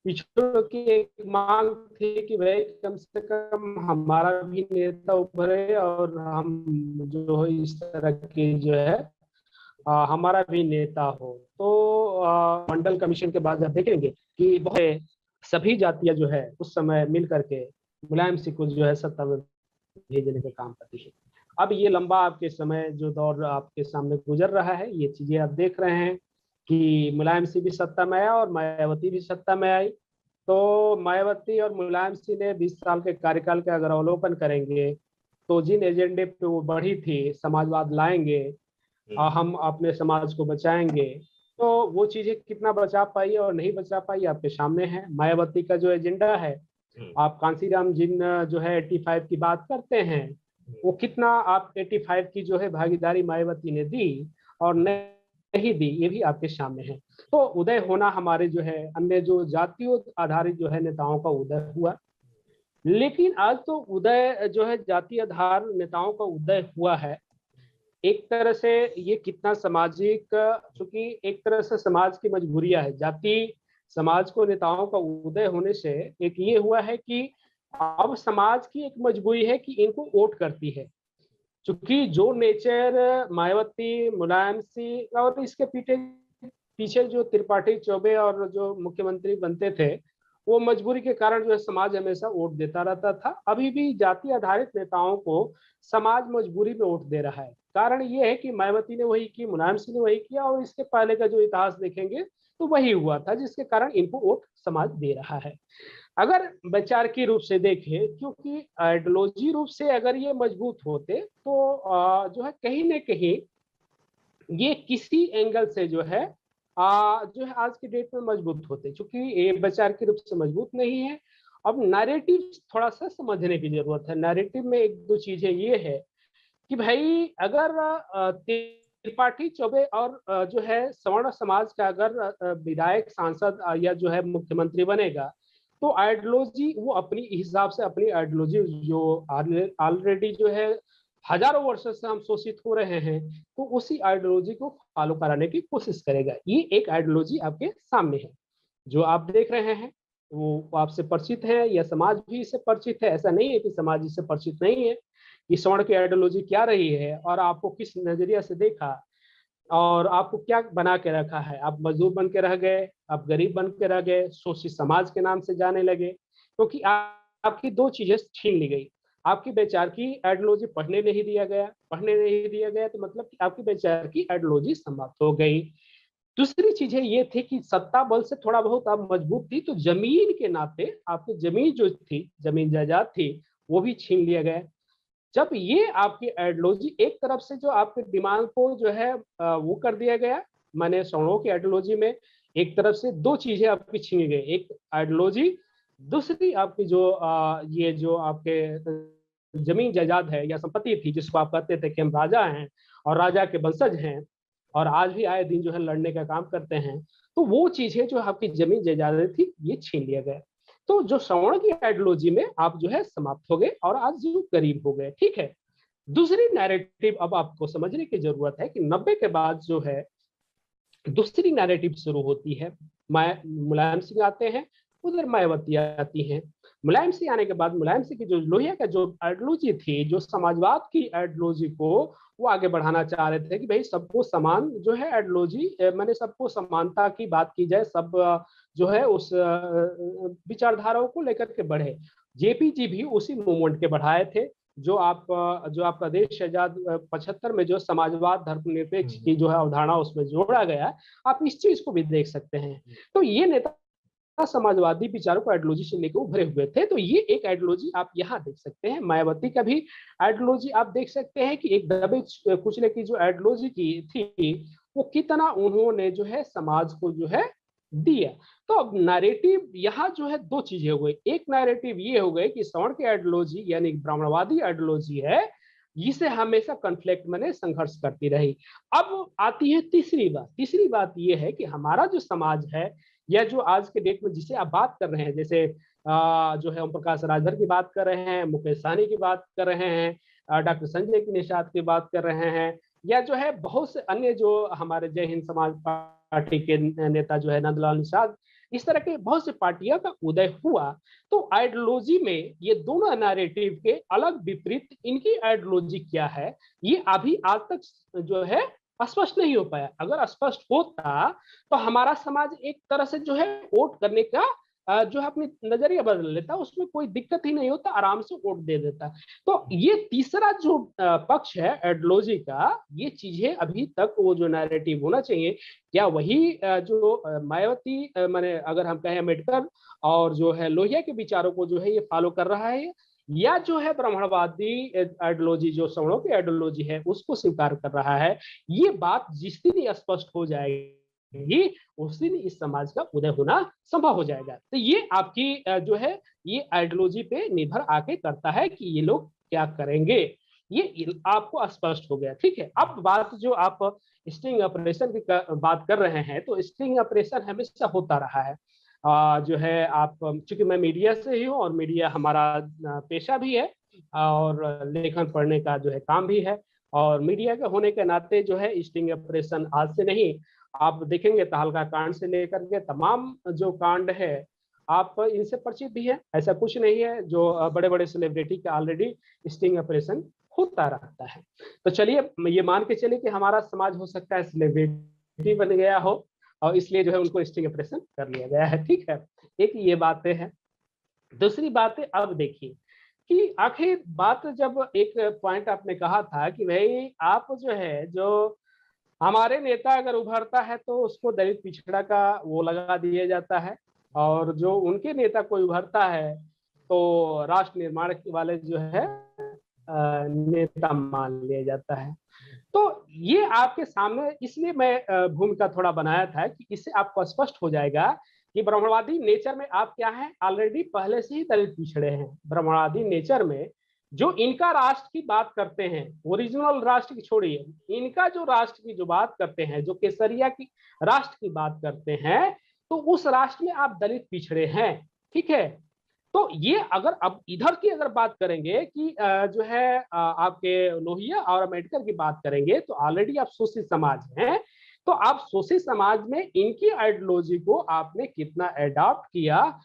पिछड़ों की एक मांग थी कि भाई कम से कम हमारा भी नेता उभरे और हम जो इस तरह की जो है हमारा भी नेता हो। तो मंडल कमीशन के बाद आप देखेंगे कि बहुत सभी जातियां जो है उस समय मिल करके मुलायम सिंह को जो है सत्ता में भेजने का काम करती है। अब ये लंबा आपके समय जो दौर आपके सामने गुजर रहा है, ये चीजें आप देख रहे हैं कि मुलायम सिंह भी सत्ता में आया और मायावती भी सत्ता में आई। तो मायावती और मुलायम सिंह ने 20 साल के कार्यकाल का अगर अवलोकन करेंगे तो जिन एजेंडे पे वो बढ़ी थी, समाजवाद लाएंगे, हम अपने समाज को बचाएंगे, तो वो चीजें कितना बचा पाई और नहीं बचा पाई आपके सामने है। मायावती का जो एजेंडा है, आप कांसीराम जिन जो है 85 की बात करते हैं, वो कितना आप 85 की जो है भागीदारी मायावती ने दी और नहीं दी, ये भी आपके सामने है। तो उदय होना हमारे जो है अन्य जो जातियों आधारित जो है नेताओं का उदय हुआ। लेकिन आज तो उदय जो है जाति आधार नेताओं का उदय हुआ है, एक तरह से ये कितना सामाजिक, चूंकि एक तरह से समाज की मजबूरियां है। जाति समाज को नेताओं का उदय होने से एक ये हुआ है कि अब समाज की एक मजबूरी है कि इनको वोट करती है। चूंकि जो नेचर मायावती, मुलायम सिंह और इसके पीछे जो त्रिपाठी चौबे और जो मुख्यमंत्री बनते थे वो मजबूरी के कारण जो है समाज हमेशा वोट देता रहता था। अभी भी जाति आधारित नेताओं को समाज मजबूरी में वोट दे रहा है। कारण ये है कि मायावती ने वही की, मुलायम सिंह ने वही किया, और इसके पहले का जो इतिहास देखेंगे तो वही हुआ था, जिसके कारण इनको वोट समाज दे रहा है। अगर वैचारिक रूप से देखें, क्योंकि आइडियोलॉजी रूप से अगर ये मजबूत होते तो जो है कहीं ना कहीं ये किसी एंगल से जो है आज के डेट में मजबूत होते, क्योंकि ये वैचारिक रूप से मजबूत नहीं है। अब नैरेटिव थोड़ा सा समझने की जरूरत है। नैरेटिव में एक दो चीजें ये है कि भाई अगर त्रिपाठी चौबे और जो है सवर्ण समाज का अगर विधायक, सांसद या जो है मुख्यमंत्री बनेगा, तो आइडियोलॉजी वो अपनी हिसाब से अपनी आइडियोलॉजी जो ऑलरेडी जो है हजारों वर्षों से हम शोषित हो रहे हैं, तो उसी आइडियोलॉजी को फॉलो कराने की कोशिश करेगा। ये एक आइडियोलॉजी आपके सामने है जो आप देख रहे हैं, वो आपसे परिचित है या समाज भी इससे परिचित है। ऐसा नहीं है कि समाज इससे परिचित नहीं है कि सवर्ण की आइडियोलॉजी क्या रही है और आपको किस नजरिया से देखा और आपको क्या बना के रखा है। आप मजदूर बन के रह गए, आप गरीब बन के रह गए, शोषित समाज के नाम से जाने लगे, क्योंकि आपकी दो चीजें छीन ली गई। आपकी विचार की आइडियोलॉजी पढ़ने नहीं दिया गया, पढ़ने नहीं दिया गया तो मतलब कि आपकी विचार की आइडियोलॉजी समाप्त हो गई। दूसरी चीजें ये थी कि सत्ता बल से थोड़ा बहुत आप मजबूत थी, तो जमीन के नाते आपकी जमीन जो थी, जमीन जायदाद थी, वो भी छीन लिया गया। जब ये आपकी आइडियोलॉजी एक तरफ से जो आपके दिमाग को जो है वो कर दिया गया, माने सवर्णों की आइडियोलॉजी में एक तरफ से दो चीजें आपकी छीनी गई, एक आइडियोलॉजी, दूसरी आपकी जो ये जो आपके जमीन जायदाद है या संपत्ति थी, जिसको आप कहते थे कि हम राजा हैं और राजा के वंशज हैं और आज भी आए दिन जो है लड़ने का काम करते हैं, तो वो चीजें जो आपकी जमीन जायदाद थी ये छीन लिया गया। तो जो सवर्ण की आइडियोलॉजी में आप जो है समाप्त हो गए और आज जो गरीब हो गए। ठीक है, दूसरी नैरेटिव अब आपको समझने की जरूरत है कि 90 के बाद जो है दूसरी नैरेटिव शुरू होती है। मुलायम सिंह आते हैं, उधर मायावती आती हैं। मुलायम सिंह आने के बाद मुलायम सिंह की जो लोहिया का जो आइडियोलॉजी थी, जो समाजवाद की आइडियोलॉजी को वो आगे बढ़ाना चाह रहे थे कि भाई सबको समान जो है आइडियोलॉजी, मैंने सबको समानता की बात की जाए, सब जो है उस विचारधाराओं को लेकर के बढ़े। जेपी जी भी उसी मूवमेंट के बढ़ाए थे, जो आपका देश आजाद 75 में जो समाजवाद धर्मनिरपेक्ष की जो है अवधारणा उसमें जोड़ा गया, आप इस चीज को भी देख सकते हैं। तो ये नेता समाजवादी विचारों को आइडियोलॉजी से लेकर उभरे हुए थे। तो ये एक आइडियोलॉजी आप यहाँ देख सकते हैं। मायावती का भी आइडियोलॉजी आप देख सकते हैं कि एक दबे कुचले की जो आइडियोलॉजी की थी, वो कितना उन्होंने जो है समाज को जो है दिया। तो अब नैरेटिव यहाँ जो है दो चीजें हो गई। एक नैरेटिव ये हो गई कि सवर्ण की आइडियोलॉजी यानी ब्राह्मणवादी आइडियोलॉजी है, जिसे हमेशा कॉन्फ्लिक्ट में संघर्ष करती रही। अब आती है तीसरी बात। तीसरी बात ये है कि हमारा जो समाज है या जो आज के डेट में जिसे आप बात कर रहे हैं, जैसे जो है ओम प्रकाश राजभर की बात कर रहे हैं, मुकेश सहनी की बात कर रहे हैं, डॉक्टर संजय की निषाद की बात कर रहे हैं, या जो है बहुत से अन्य जो हमारे जय हिंद समाज पार्टी के नेता जो है नंदलाल निषाद, इस तरह के बहुत से पार्टियों का उदय हुआ। तो आइडियोलॉजी में ये दोनों नैरेटिव के अलग विपरीत इनकी आइडियोलॉजी क्या है, ये अभी आज तक जो है स्पष्ट नहीं हो पाया। अगर स्पष्ट होता तो हमारा समाज एक तरह से जो है वोट करने का जो है अपनी नजरिया बदल लेता, उसमें कोई दिक्कत ही नहीं होता, आराम से वोट दे देता। तो ये तीसरा जो पक्ष है आइडियोलॉजी का, ये चीजें अभी तक वो जो नैरेटिव होना चाहिए, क्या वही जो मायावती माने अगर हम कहें अम्बेडकर और जो है लोहिया के विचारों को जो है ये फॉलो कर रहा है, या जो है ब्राह्मणवादी आइडियोलॉजी जो सवर्णों की आइडियोलॉजी है उसको स्वीकार कर रहा है। ये बात जिस दिन स्पष्ट हो जाएगी उस दिन इस समाज का उदय होना संभव हो जाएगा। तो ये आपकी जो है ये आइडियोलॉजी पे निर्भर आके करता है कि ये लोग क्या करेंगे, ये आपको स्पष्ट हो गया। ठीक है, अब बात जो आप स्टिंग ऑपरेशन की बात कर रहे हैं, तो स्टिंग ऑपरेशन हमेशा होता रहा है। जो है आप, चूंकि मैं मीडिया से ही हूँ और मीडिया हमारा पेशा भी है और लेखन पढ़ने का जो है काम भी है, और मीडिया के होने के नाते जो है स्टिंग ऑपरेशन आज से नहीं, आप देखेंगे तहलका कांड से लेकर के तमाम जो कांड है आप इनसे परिचित भी है। ऐसा कुछ नहीं है, जो बड़े बड़े सेलिब्रिटी का ऑलरेडी स्टिंग ऑपरेशन होता रहता है। तो चलिए ये मान के चलिए कि हमारा समाज हो सकता है सेलिब्रिटी बन गया हो, और इसलिए जो है उनको स्टिंग ऑपरेशन कर लिया गया है। ठीक है, एक ये बातें हैं। दूसरी बातें अब देखिए कि आखिर बात, जब एक पॉइंट आपने कहा था कि भाई आप जो है, जो हमारे नेता अगर उभरता है तो उसको दलित पिछड़ा का वो लगा दिया जाता है, और जो उनके नेता कोई उभरता है तो राष्ट्र निर्माण वाले जो है नेता मान लिया जाता है। तो ये आपके सामने इसलिए मैं भूमिका थोड़ा बनाया था कि इससे आपको स्पष्ट हो जाएगा कि ब्राह्मणवादी नेचर में आप क्या है, ऑलरेडी पहले से ही दलित पिछड़े हैं। ब्राह्मणवादी नेचर में जो इनका राष्ट्र की बात करते हैं, ओरिजिनल राष्ट्र की छोड़िए, इनका जो राष्ट्र की जो बात करते हैं, जो केसरिया की राष्ट्र की बात करते हैं, तो उस राष्ट्र में आप दलित पिछड़े हैं। ठीक है, तो ये अगर अब इधर की अगर बात करेंगे कि जो है आपके लोहिया और अम्बेडकर की बात करेंगे, तो ऑलरेडी आप शोषित समाज हैं। तो आप शोषित समाज में इनकी आइडियोलॉजी को आपने कितना अडॉप्ट किया,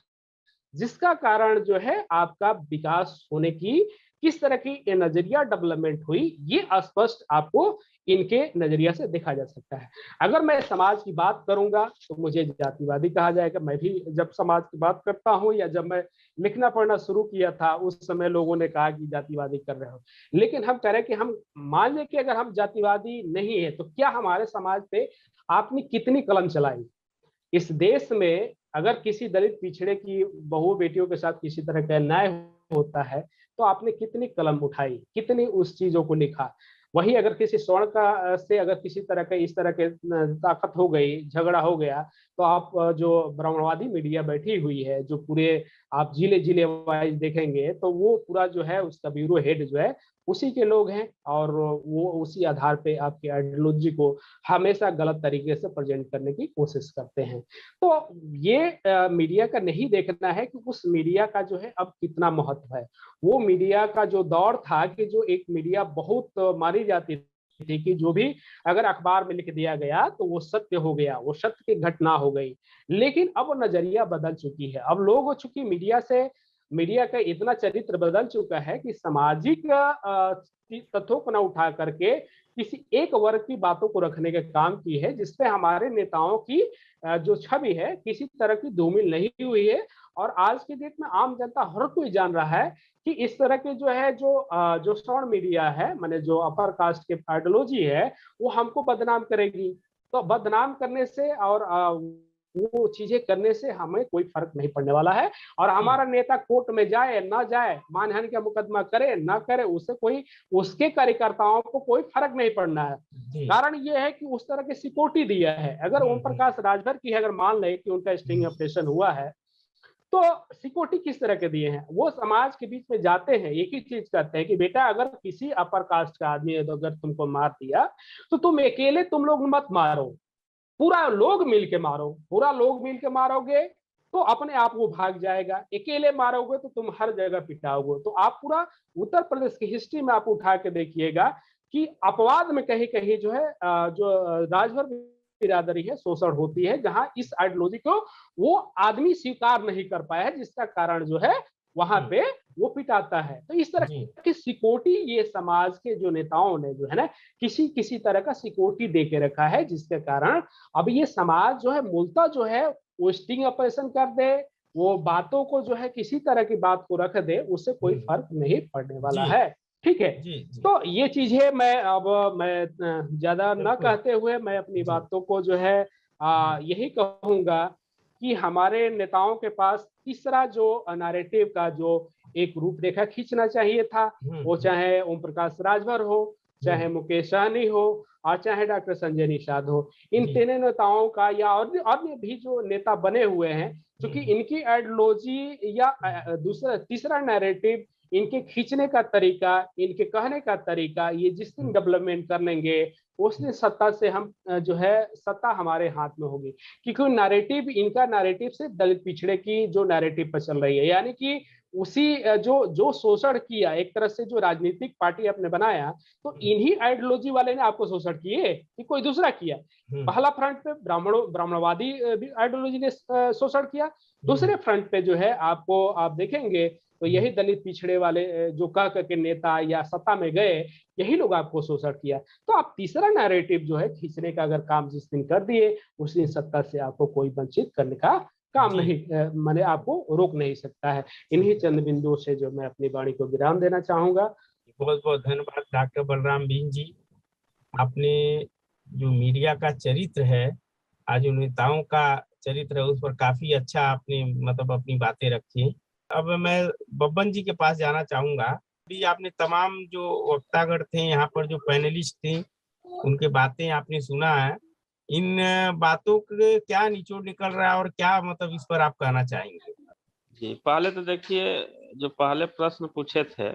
जिसका कारण जो है आपका विकास होने की किस तरह की नजरिया डेवलपमेंट हुई, ये स्पष्ट आपको इनके नजरिया से देखा जा सकता है। अगर मैं समाज की बात करूंगा तो मुझे जातिवादी कहा जाएगा। मैं भी जब समाज की बात करता हूं या जब मैं लिखना पढ़ना शुरू किया था उस समय लोगों ने कहा कि जातिवादी कर रहे हो, लेकिन हम कह रहे कि हम मान लें कि अगर हम जातिवादी नहीं है तो क्या हमारे समाज पे आपने कितनी कलम चलाई। इस देश में अगर किसी दलित पिछड़े की बहू बेटियों के साथ किसी तरह का अन्याय होता है तो आपने कितनी कलम उठाई, कितनी उस चीजों को लिखा। वही अगर किसी स्वर्ण का से अगर किसी तरह के इस तरह के ताकत हो गई, झगड़ा हो गया, तो आप जो ब्राह्मणवादी मीडिया बैठी हुई है, जो पूरे आप जिले जिले वाइज देखेंगे तो वो पूरा जो है उसका ब्यूरो हेड जो है उसी के लोग हैं, और वो उसी आधार पे आपकी आइडियोलॉजी को हमेशा गलत तरीके से प्रेजेंट करने की कोशिश करते हैं। तो ये मीडिया का नहीं देखना है कि उस मीडिया का जो है अब कितना महत्व है। वो मीडिया का जो दौर था कि जो एक मीडिया बहुत मानी जाती थी कि जो भी अगर अखबार में लिख दिया गया तो वो सत्य हो गया, वो सत्य की घटना हो गई। लेकिन अब नजरिया बदल चुकी है। अब लोग चूंकि मीडिया का इतना चरित्र बदल चुका है कि सामाजिक तथ्यों को न उठा करके किसी एक वर्ग की बातों को रखने का काम की है, जिसपे हमारे नेताओं की जो छवि है किसी तरह की धूमिल नहीं हुई है। और आज के डेट में आम जनता हर कोई जान रहा है कि इस तरह के जो है जो सवर्ण मीडिया है, माने जो अपर कास्ट के आइडियोलॉजी है, वो हमको बदनाम करेगी। तो बदनाम करने से और वो चीजें करने से हमें कोई फर्क नहीं पड़ने वाला है। और हमारा नेता कोर्ट में जाए ना जाए, मानहानि का मुकदमा करे ना करे, उससे कोई उसके कार्यकर्ताओं को कोई फर्क नहीं पड़ना है। कारण ये है कि उस तरह की सिक्योरिटी दिया है। अगर ओम प्रकाश राजभर की अगर मान ले कि उनका स्टिंग ऑपरेशन हुआ है तो सिक्योरिटी किस तरह के दिए हैं। वो समाज के बीच में जाते हैं, एक ही चीज कहते हैं कि बेटा अगर किसी अपर कास्ट का आदमी अगर तुमको मार दिया तो तुम अकेले तुम लोग मत मारो, पूरा लोग मिल के मारो। पूरा लोग मिल के मारोगे तो अपने आप वो भाग जाएगा, अकेले मारोगे तो तुम हर जगह पिटाओगे। तो आप पूरा उत्तर प्रदेश की हिस्ट्री में आप उठा के देखिएगा कि अपवाद में कहीं कहीं जो है जो राजभर बिरादरी है शोषण होती है, जहां इस आइडियोलॉजी को वो आदमी स्वीकार नहीं कर पाया है, जिसका कारण जो है वहां पे वो पिटाता है। तो इस तरह की सिक्योरिटी ये समाज के जो नेताओं ने जो है ना किसी तरह का सिक्योरिटी दे के रखा है, जिसके कारण अब ये समाज जो है मूलतः जो है वो स्टिंग ऑपरेशन कर दे, वो बातों को जो है किसी तरह की बात को रख दे, उससे कोई फर्क नहीं पड़ने वाला है। ठीक है, तो ये चीजें मैं ज्यादा न कहते हुए मैं अपनी बातों को जो है यही कहूंगा कि हमारे नेताओं के पास तीसरा जो नैरेटिव का जो एक रूपरेखा खींचना चाहिए था, वो चाहे ओम प्रकाश राजभर हो, चाहे मुकेश सहनी हो और चाहे डॉक्टर संजय निषाद हो। इन तीनों नेताओं का या और भी जो नेता बने हुए हैं, क्योंकि इनकी आइडियोलॉजी या दूसरा तीसरा नैरेटिव, इनके खींचने का तरीका, इनके कहने का तरीका, ये जिस दिन डेवलपमेंट कर लेंगे उस दिन सत्ता से हम जो है सत्ता हमारे हाथ में होगी। क्योंकि नैरेटिव इनका नैरेटिव से दलित पिछड़े की जो नैरेटिव पर चल रही है, यानी कि उसी जो शोषण किया एक तरह से जो राजनीतिक पार्टी आपने बनाया, तो इन्हीं आइडियोलॉजी वाले ने आपको शोषण किए कि कोई दूसरा किया। पहला फ्रंट पे ब्राह्मणवादी आइडियोलॉजी ने शोषण किया, दूसरे फ्रंट पे जो है आपको आप देखेंगे तो यही दलित पिछड़े वाले जो कह के नेता या सत्ता में गए, यही लोग आपको शोषण किया। तो आप तीसरा नैरेटिव जो है खींचने का अगर काम जिस दिन कर दिए, उस दिन सत्ता से आपको कोई वंचित करने का काम नहीं, मैंने आपको रोक नहीं सकता है। इन्हीं चंद बिंदुओं से जो मैं अपनी वाणी को विराम देना चाहूंगा। बहुत बहुत धन्यवाद डॉक्टर बलराम बीन जी। आपने जो मीडिया का चरित्र है, आज जो नेताओं का चरित्र है, उस पर काफी अच्छा आपने मतलब अपनी बातें रखी। अब मैं बब्बन जी के पास जाना चाहूंगा। अभी आपने तमाम जो वक्तागण थे यहाँ पर, जो पैनलिस्ट थे, उनके बातें आपने सुना है। इन बातों के क्या निचोड़ निकल रहा है और क्या मतलब इस पर आप कहना चाहेंगे? जी, पहले तो देखिए, जो पहले प्रश्न पूछे थे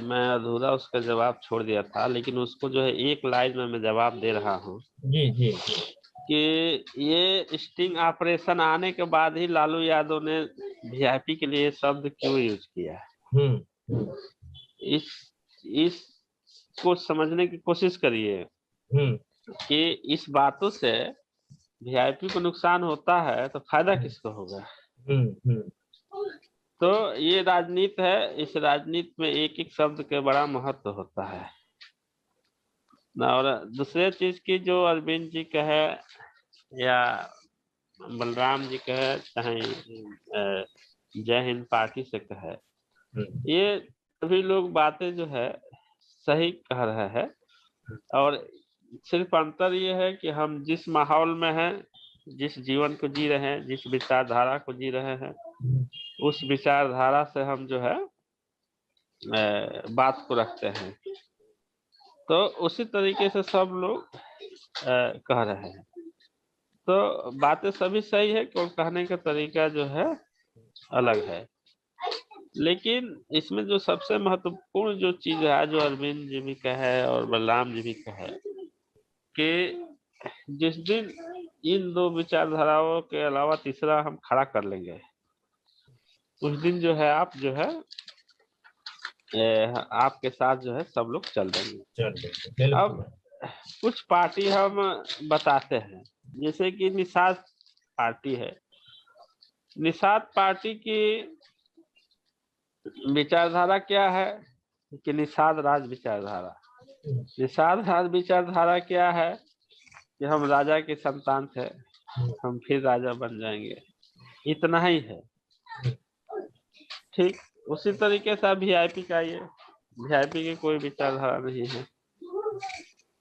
मैं अधूरा उसका जवाब छोड़ दिया था, लेकिन उसको जो है एक लाइन में मैं जवाब दे रहा हूँ। जी जी कि ये स्टिंग ऑपरेशन आने के बाद ही लालू यादव ने वीआईपी के लिए शब्द क्यों यूज किया है, इसको समझने की कोशिश करिए कि इस बातों से वीआईपी को नुकसान होता है तो फायदा किसको होगा। तो ये राजनीति है, इस राजनीति में एक एक शब्द के बड़ा महत्व होता है। और दूसरे चीज की जो अरविंद जी कहे या बलराम जी कहे, चाहे जय हिंद पार्टी से कहे, ये सभी लोग बातें जो है सही कह रहे हैं। और सिर्फ अंतर ये है कि हम जिस माहौल में हैं, जिस जीवन को जी रहे हैं, जिस विचारधारा को जी रहे हैं, उस विचारधारा से हम जो है बात को रखते हैं। तो उसी तरीके से सब लोग कह रहे हैं। तो बातें सभी सही है, और कहने का तरीका जो है अलग है। लेकिन इसमें जो सबसे महत्वपूर्ण जो चीज है, जो अरविंद जी भी कहे और बलराम जी भी कहे, कि जिस दिन इन दो विचारधाराओं के अलावा तीसरा हम खड़ा कर लेंगे, उस दिन जो है आप जो है आपके साथ जो है सब लोग चल देंगे। अब कुछ पार्टी हम बताते हैं, जैसे कि निषाद पार्टी है। निषाद पार्टी की विचारधारा क्या है कि निषाद राज विचारधारा। निषाद राज विचारधारा क्या है कि हम राजा के संतान थे, हम फिर राजा बन जाएंगे, इतना ही है। ठीक उसी तरीके से वीआईपी का ये वीआईपी की कोई विचारधारा नहीं है।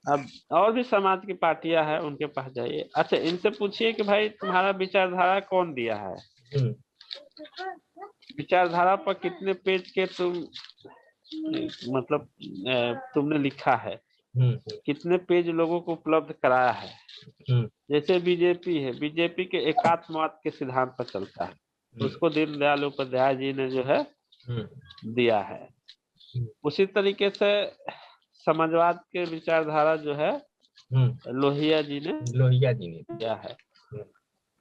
अब और भी समाज की पार्टियां हैं, उनके पास जाइए। अच्छा, इनसे पूछिए कि भाई तुम्हारा विचारधारा कौन दिया है, विचारधारा पर कितने पेज के तुम मतलब तुमने लिखा है, कितने पेज लोगों को उपलब्ध कराया है। जैसे बीजेपी है, बीजेपी के एकात्मवाद के सिद्धांत पर चलता है, उसको दीनदयाल उपाध्याय जी ने जो है दिया है। उसी तरीके से समाजवाद के विचारधारा जो है लोहिया जी ने दिया है।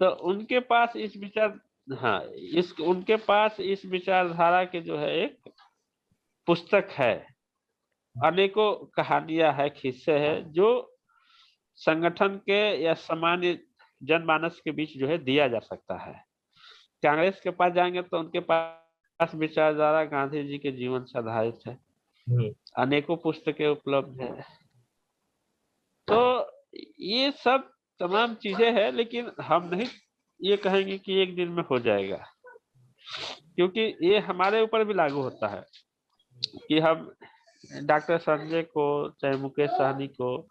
तो उनके पास इस उनके पास इस विचारधारा के जो है एक पुस्तक है, अनेकों कहानियां है, किस्से है, जो संगठन के या सामान्य जनमानस के बीच जो है दिया जा सकता है। कांग्रेस के पास जाएंगे तो उनके पास विचारधारा गांधी जी के जीवन से आधारित है, अनेकों पुस्तकें उपलब्ध है। तो ये सब तमाम चीजें हैं, लेकिन हम नहीं ये कहेंगे कि एक दिन में हो जाएगा, क्योंकि ये हमारे ऊपर भी लागू होता है कि हम डॉक्टर संजय को, चाहे मुकेश सहनी को,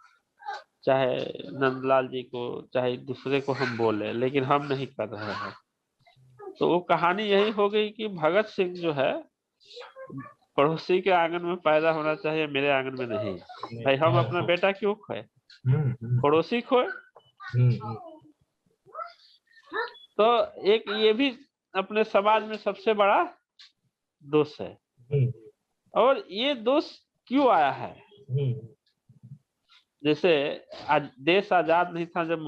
चाहे नंदलाल जी को, चाहे दूसरे को हम बोले, लेकिन हम नहीं कर रहे हैं। तो वो कहानी यही हो गई कि भगत सिंह जो है पड़ोसी के आंगन में पैदा होना चाहिए, मेरे आंगन में नहीं। भाई हम अपना बेटा क्यों खोए, पड़ोसी खोए। तो एक ये भी अपने समाज में सबसे बड़ा दोष है। और ये दोष क्यों आया है? जैसे आज देश आजाद नहीं था जब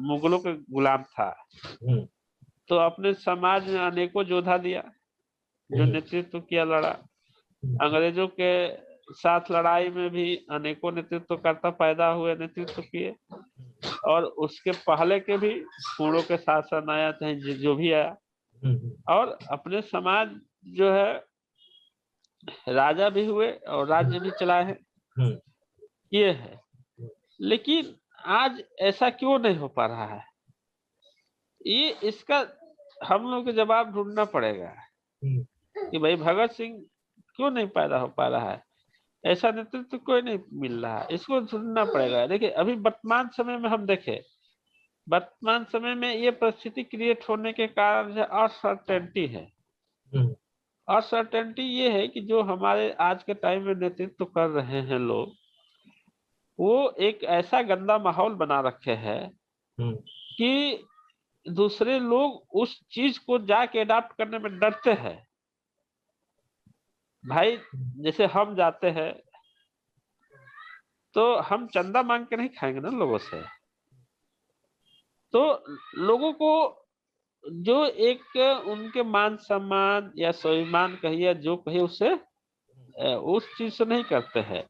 मुगलों के गुलाम था, तो अपने समाज में अनेकों योद्धा दिया जो नेतृत्व किया, लड़ा। अंग्रेजों के साथ लड़ाई में भी अनेकों नेतृत्वकर्ता पैदा हुए, नेतृत्व किए। और उसके पहले के भी पूर्णों के शासन आया, चाहे जो भी आया, और अपने समाज जो है राजा भी हुए और राज्य भी चलाए हैं, ये है। लेकिन आज ऐसा क्यों नहीं हो पा रहा है, ये इसका हम लोग को जवाब ढूंढना पड़ेगा कि भाई भगत सिंह क्यों नहीं पैदा हो पा रहा है, ऐसा नेतृत्व कोई नहीं मिल रहा है, इसको ढूंढना पड़ेगा। देखिए अभी वर्तमान समय में हम देखें, वर्तमान समय में ये परिस्थिति क्रिएट होने के कारण जो अनसर्टेनिटी है, अनसर्टेनिटी ये है कि जो हमारे आज के टाइम में नेतृत्व कर रहे हैं लोग, वो एक ऐसा गंदा माहौल बना रखे हैं कि दूसरे लोग उस चीज को जाके अडॉप्ट करने में डरते हैं। भाई जैसे हम जाते हैं तो हम चंदा मांग के नहीं खाएंगे ना लोगों से, तो लोगों को जो एक उनके मान सम्मान या स्वाभिमान कहिए जो कहिए उससे उस चीज से नहीं करते हैं,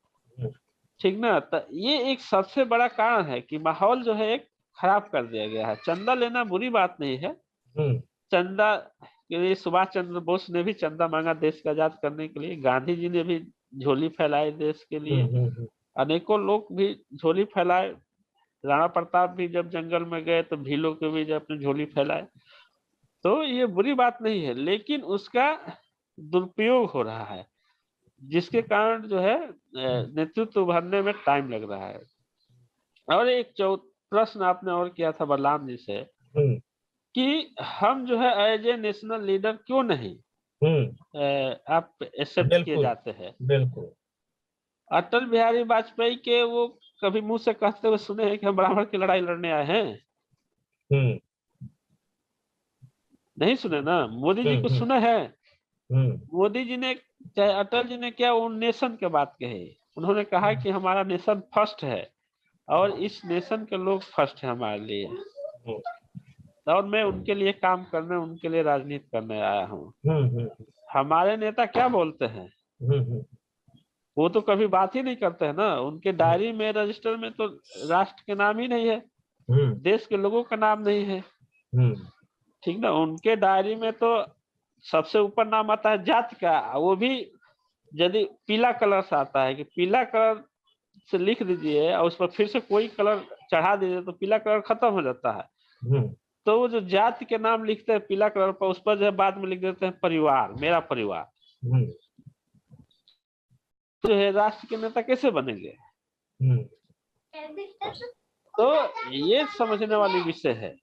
ठीक ना। तो ये एक सबसे बड़ा कारण है कि माहौल जो है एक खराब कर दिया गया है। चंदा लेना बुरी बात नहीं है, चंदा के लिए सुभाष चंद्र बोस ने भी चंदा मांगा देश को आजाद करने के लिए, गांधी जी ने भी झोली फैलाई देश के लिए, अनेकों लोग भी झोली फैलाए, राणा प्रताप भी जब जंगल में गए तो भीलों के भी जब अपनी झोली फैलाए, तो ये बुरी बात नहीं है। लेकिन उसका दुरुपयोग हो रहा है जिसके कारण जो है नेतृत्व उभरने में टाइम लग रहा है। और एक प्रश्न आपने और किया था बलराम जी से कि हम जो है एज ए नेशनल लीडर क्यों नहीं आप एक्सेप्ट किए जाते हैं। बिल्कुल अटल बिहारी वाजपेयी के वो कभी मुंह से कहते हुए सुने हैं कि हम बराबर की लड़ाई लड़ने आए हैं? नहीं सुने ना। मोदी जी को सुने हैं? मोदी जी ने चाहे अटल जी ने क्या, वो नेशन के बात कही, उन्होंने कहा कि हमारा नेशन फर्स्ट है और इस नेशन के लोग फर्स्ट है हमारे लिए, और मैं उनके लिए काम करने, उनके लिए राजनीति करने आया हूँ। हमारे नेता क्या बोलते हैं, वो तो कभी बात ही नहीं करते हैं ना। उनके डायरी में, रजिस्टर में तो राष्ट्र के नाम ही नहीं है, देश के लोगों का नाम नहीं है, ठीक ना। उनके डायरी में तो सबसे ऊपर नाम आता है जाति का, वो भी यदि पीला कलर से आता है कि पीला कलर से लिख दीजिए और उस पर फिर से कोई कलर चढ़ा दीजिए तो पीला कलर खत्म हो जाता है। तो वो जो जाति के नाम लिखते हैं पीला कलर पर, उस पर जो है बाद में लिख देते हैं परिवार, मेरा परिवार। तो है राष्ट्र के नेता कैसे बनेंगे? तो ये समझने वाली विषय है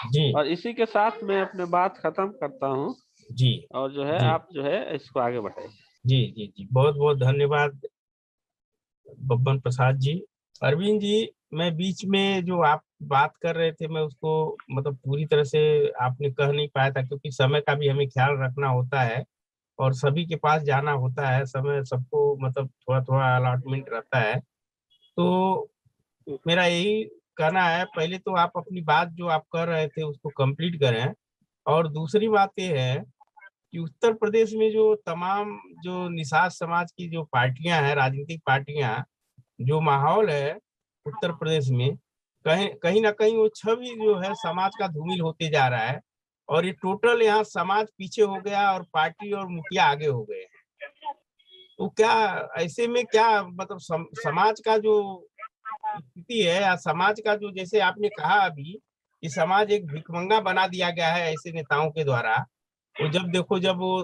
जी। और इसी के साथ मैं अपने बात खत्म करता हूँ जी। और जो है जी। आप जो है इसको आगे बढ़ाइए। जी जी जी, बहुत बहुत धन्यवाद बब्बन प्रसाद जी। अरविंद जी, मैं बीच में जो आप बात कर रहे थे मैं उसको मतलब पूरी तरह से आपने कह नहीं पाया था, क्योंकि समय का भी हमें ख्याल रखना होता है और सभी के पास जाना होता है, समय सबको मतलब थोड़ा थोड़ा अलॉटमेंट रहता है। तो मेरा यही कहना है, पहले तो आप अपनी बात जो आप कर रहे थे उसको कंप्लीट करें, और दूसरी बात ये है कि उत्तर प्रदेश में जो तमाम जो निषाद समाज की जो पार्टियां हैं, राजनीतिक पार्टियां, जो माहौल है उत्तर प्रदेश में, कहीं ना कहीं वो छवि जो है समाज का धूमिल होते जा रहा है, और ये टोटल यहाँ समाज पीछे हो गया और पार्टी और मुखिया आगे हो गए हैं। तो क्या ऐसे में क्या मतलब समाज का जो स्थिति है या समाज का जो, जैसे आपने कहा अभी कि समाज एक भिखमंगा बना दिया गया है ऐसे नेताओं के द्वारा, वो जब देखो जब वो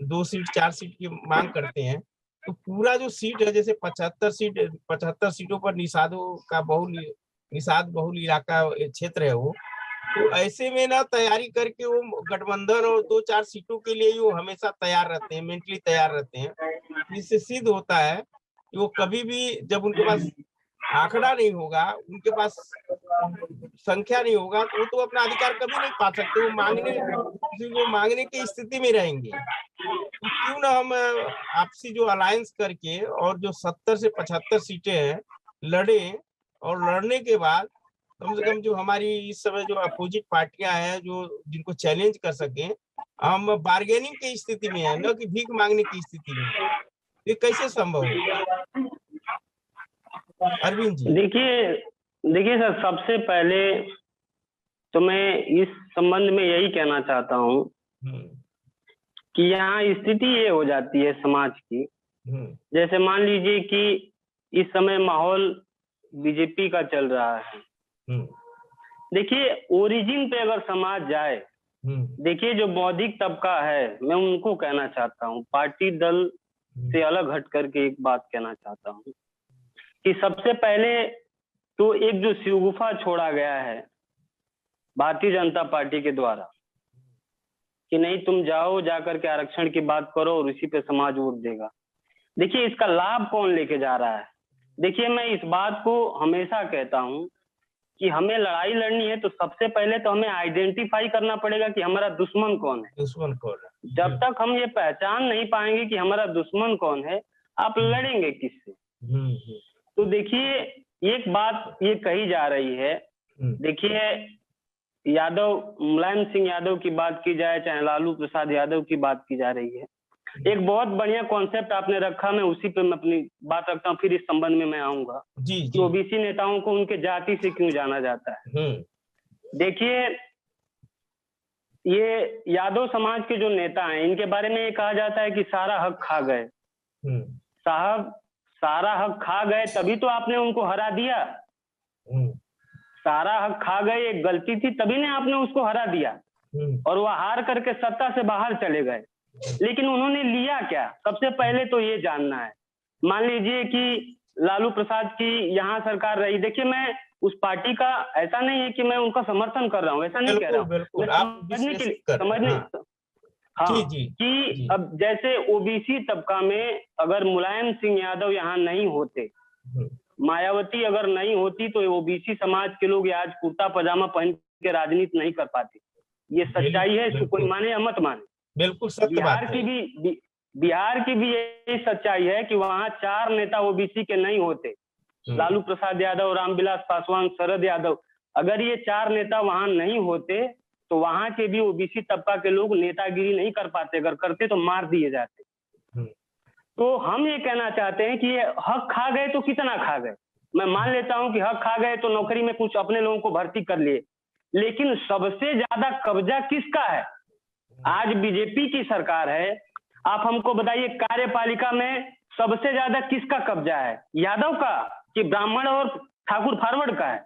2 सीट 4 सीट की मांग करते हैं तो पूरा जो सीट है, जैसे 75 सीटों पर निषाद बहुल इलाका क्षेत्र है वो, तो ऐसे में ना तैयारी करके वो गठबंधन और 2-4 सीटों के लिए वो हमेशा तैयार रहते हैं, मेंटली तैयार रहते हैं। इससे सिद्ध होता है कि वो कभी भी जब उनके पास आंकड़ा नहीं होगा, उनके पास संख्या नहीं होगा, तो वो तो अपना अधिकार कभी नहीं पा सकते, वो मांगने की स्थिति में रहेंगे। तो क्यों ना हम आपसी जो अलायंस करके और जो 70 से 75 सीटें हैं लड़े, और लड़ने के बाद कम से कम जो हमारी इस समय जो अपोजिट पार्टियां हैं जो जिनको चैलेंज कर सकें, हम बार्गेनिंग की स्थिति में है, न कि भीख मांगने की स्थिति में। ये कैसे संभव है अरविंद जी? देखिए सर, सबसे पहले तो मैं इस संबंध में यही कहना चाहता हूँ कि यहाँ स्थिति ये हो जाती है समाज की, जैसे मान लीजिए कि इस समय माहौल बीजेपी का चल रहा है। देखिए ओरिजिन पे अगर समाज जाए, देखिए जो बौद्धिक तबका है, मैं उनको कहना चाहता हूँ, पार्टी दल से अलग हट करके एक बात कहना चाहता हूँ कि सबसे पहले तो एक जो शिवगुफा छोड़ा गया है भारतीय जनता पार्टी के द्वारा कि नहीं तुम जाओ जाकर के आरक्षण की बात करो और उसी पे समाज वोट देगा। देखिए इसका लाभ कौन लेके जा रहा है? देखिए मैं इस बात को हमेशा कहता हूं कि हमें लड़ाई लड़नी है तो सबसे पहले तो हमें आइडेंटिफाई करना पड़ेगा कि हमारा दुश्मन कौन है। दुश्मन कौन है? जब तक हम ये पहचान नहीं पाएंगे कि हमारा दुश्मन कौन है, आप लड़ेंगे किससे? तो देखिए एक बात ये कही जा रही है, देखिए यादव, मुलायम सिंह यादव की बात की जाए चाहे लालू प्रसाद यादव की बात की जा रही है, एक बहुत बढ़िया कॉन्सेप्ट आपने रखा, मैं उसी पे मैं अपनी बात रखता हूँ, फिर इस संबंध में मैं आऊंगा कि ओबीसी नेताओं को उनके जाति से क्यों जाना जाता है। देखिए ये यादव समाज के जो नेता हैं इनके बारे में ये कहा जाता है कि सारा हक खा गए। साहब सारा हक खा गए तभी तो आपने उनको हरा दिया। सारा हक खा गए, एक गलती थी तभी ने आपने उसको हरा दिया और वह हार करके सत्ता से बाहर चले गए। लेकिन उन्होंने लिया क्या, सबसे पहले तो ये जानना है। मान लीजिए कि लालू प्रसाद की यहाँ सरकार रही, देखिए मैं उस पार्टी का ऐसा नहीं है कि मैं उनका समर्थन कर रहा हूँ, ऐसा नहीं कह रहा हूँ, समझने के लिए समझने हाँ कि अब जैसे ओबीसी तबका में अगर मुलायम सिंह यादव यहाँ नहीं होते, मायावती अगर नहीं होती तो ओबीसी समाज के लोग आज कुर्ता पजामा पहन के राजनीति नहीं कर पाते। ये सच्चाई है, इसको कोई माने या मत माने। बिल्कुल सत्य बात है। बिहार की भी यही सच्चाई है कि वहाँ 4 नेता ओबीसी के नहीं होते, लालू प्रसाद यादव, रामविलास पासवान, शरद यादव, अगर ये 4 नेता वहाँ नहीं होते तो वहाँ के भी ओबीसी तबका के लोग नेतागिरी नहीं कर पाते, अगर करते तो मार दिए जाते। तो हम ये कहना चाहते हैं कि ये हक खा गए तो कितना खा गए। मैं मान लेता हूं कि हक खा गए तो नौकरी में कुछ अपने लोगों को भर्ती कर लिए, लेकिन सबसे ज्यादा कब्जा किसका है? आज बीजेपी की सरकार है, आप हमको बताइए कार्यपालिका में सबसे ज्यादा किसका कब्जा है? यादव का कि ब्राह्मण और ठाकुर फारवर्ड का है?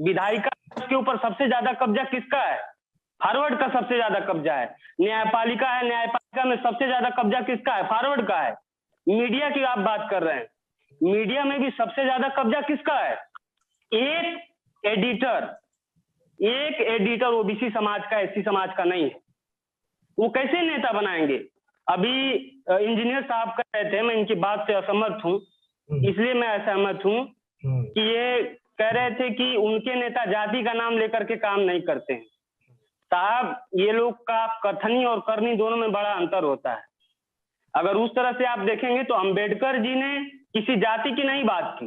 विधायिका के ऊपर सबसे ज्यादा कब्जा किसका है? फारवर्ड का सबसे ज्यादा कब्जा है। न्यायपालिका है, न्यायपालिका में सबसे ज्यादा कब्जा किसका है? फारवर्ड का है। मीडिया की आप बात कर रहे हैं, मीडिया में भी सबसे ज्यादा कब्जा किसका है? एक एडिटर ओबीसी समाज का, एससी समाज का नहीं है। वो कैसे नेता बनाएंगे? अभी इंजीनियर साहब कह रहे थे, मैं इनकी बात से असहमत हूं, इसलिए मैं असहमत हूं कि ये कह रहे थे कि उनके नेता जाति का नाम लेकर के काम नहीं करते हैं। साहब ये लोग का कथनी और करनी दोनों में बड़ा अंतर होता है। अगर उस तरह से आप देखेंगे तो अंबेडकर जी ने किसी जाति की नहीं बात की,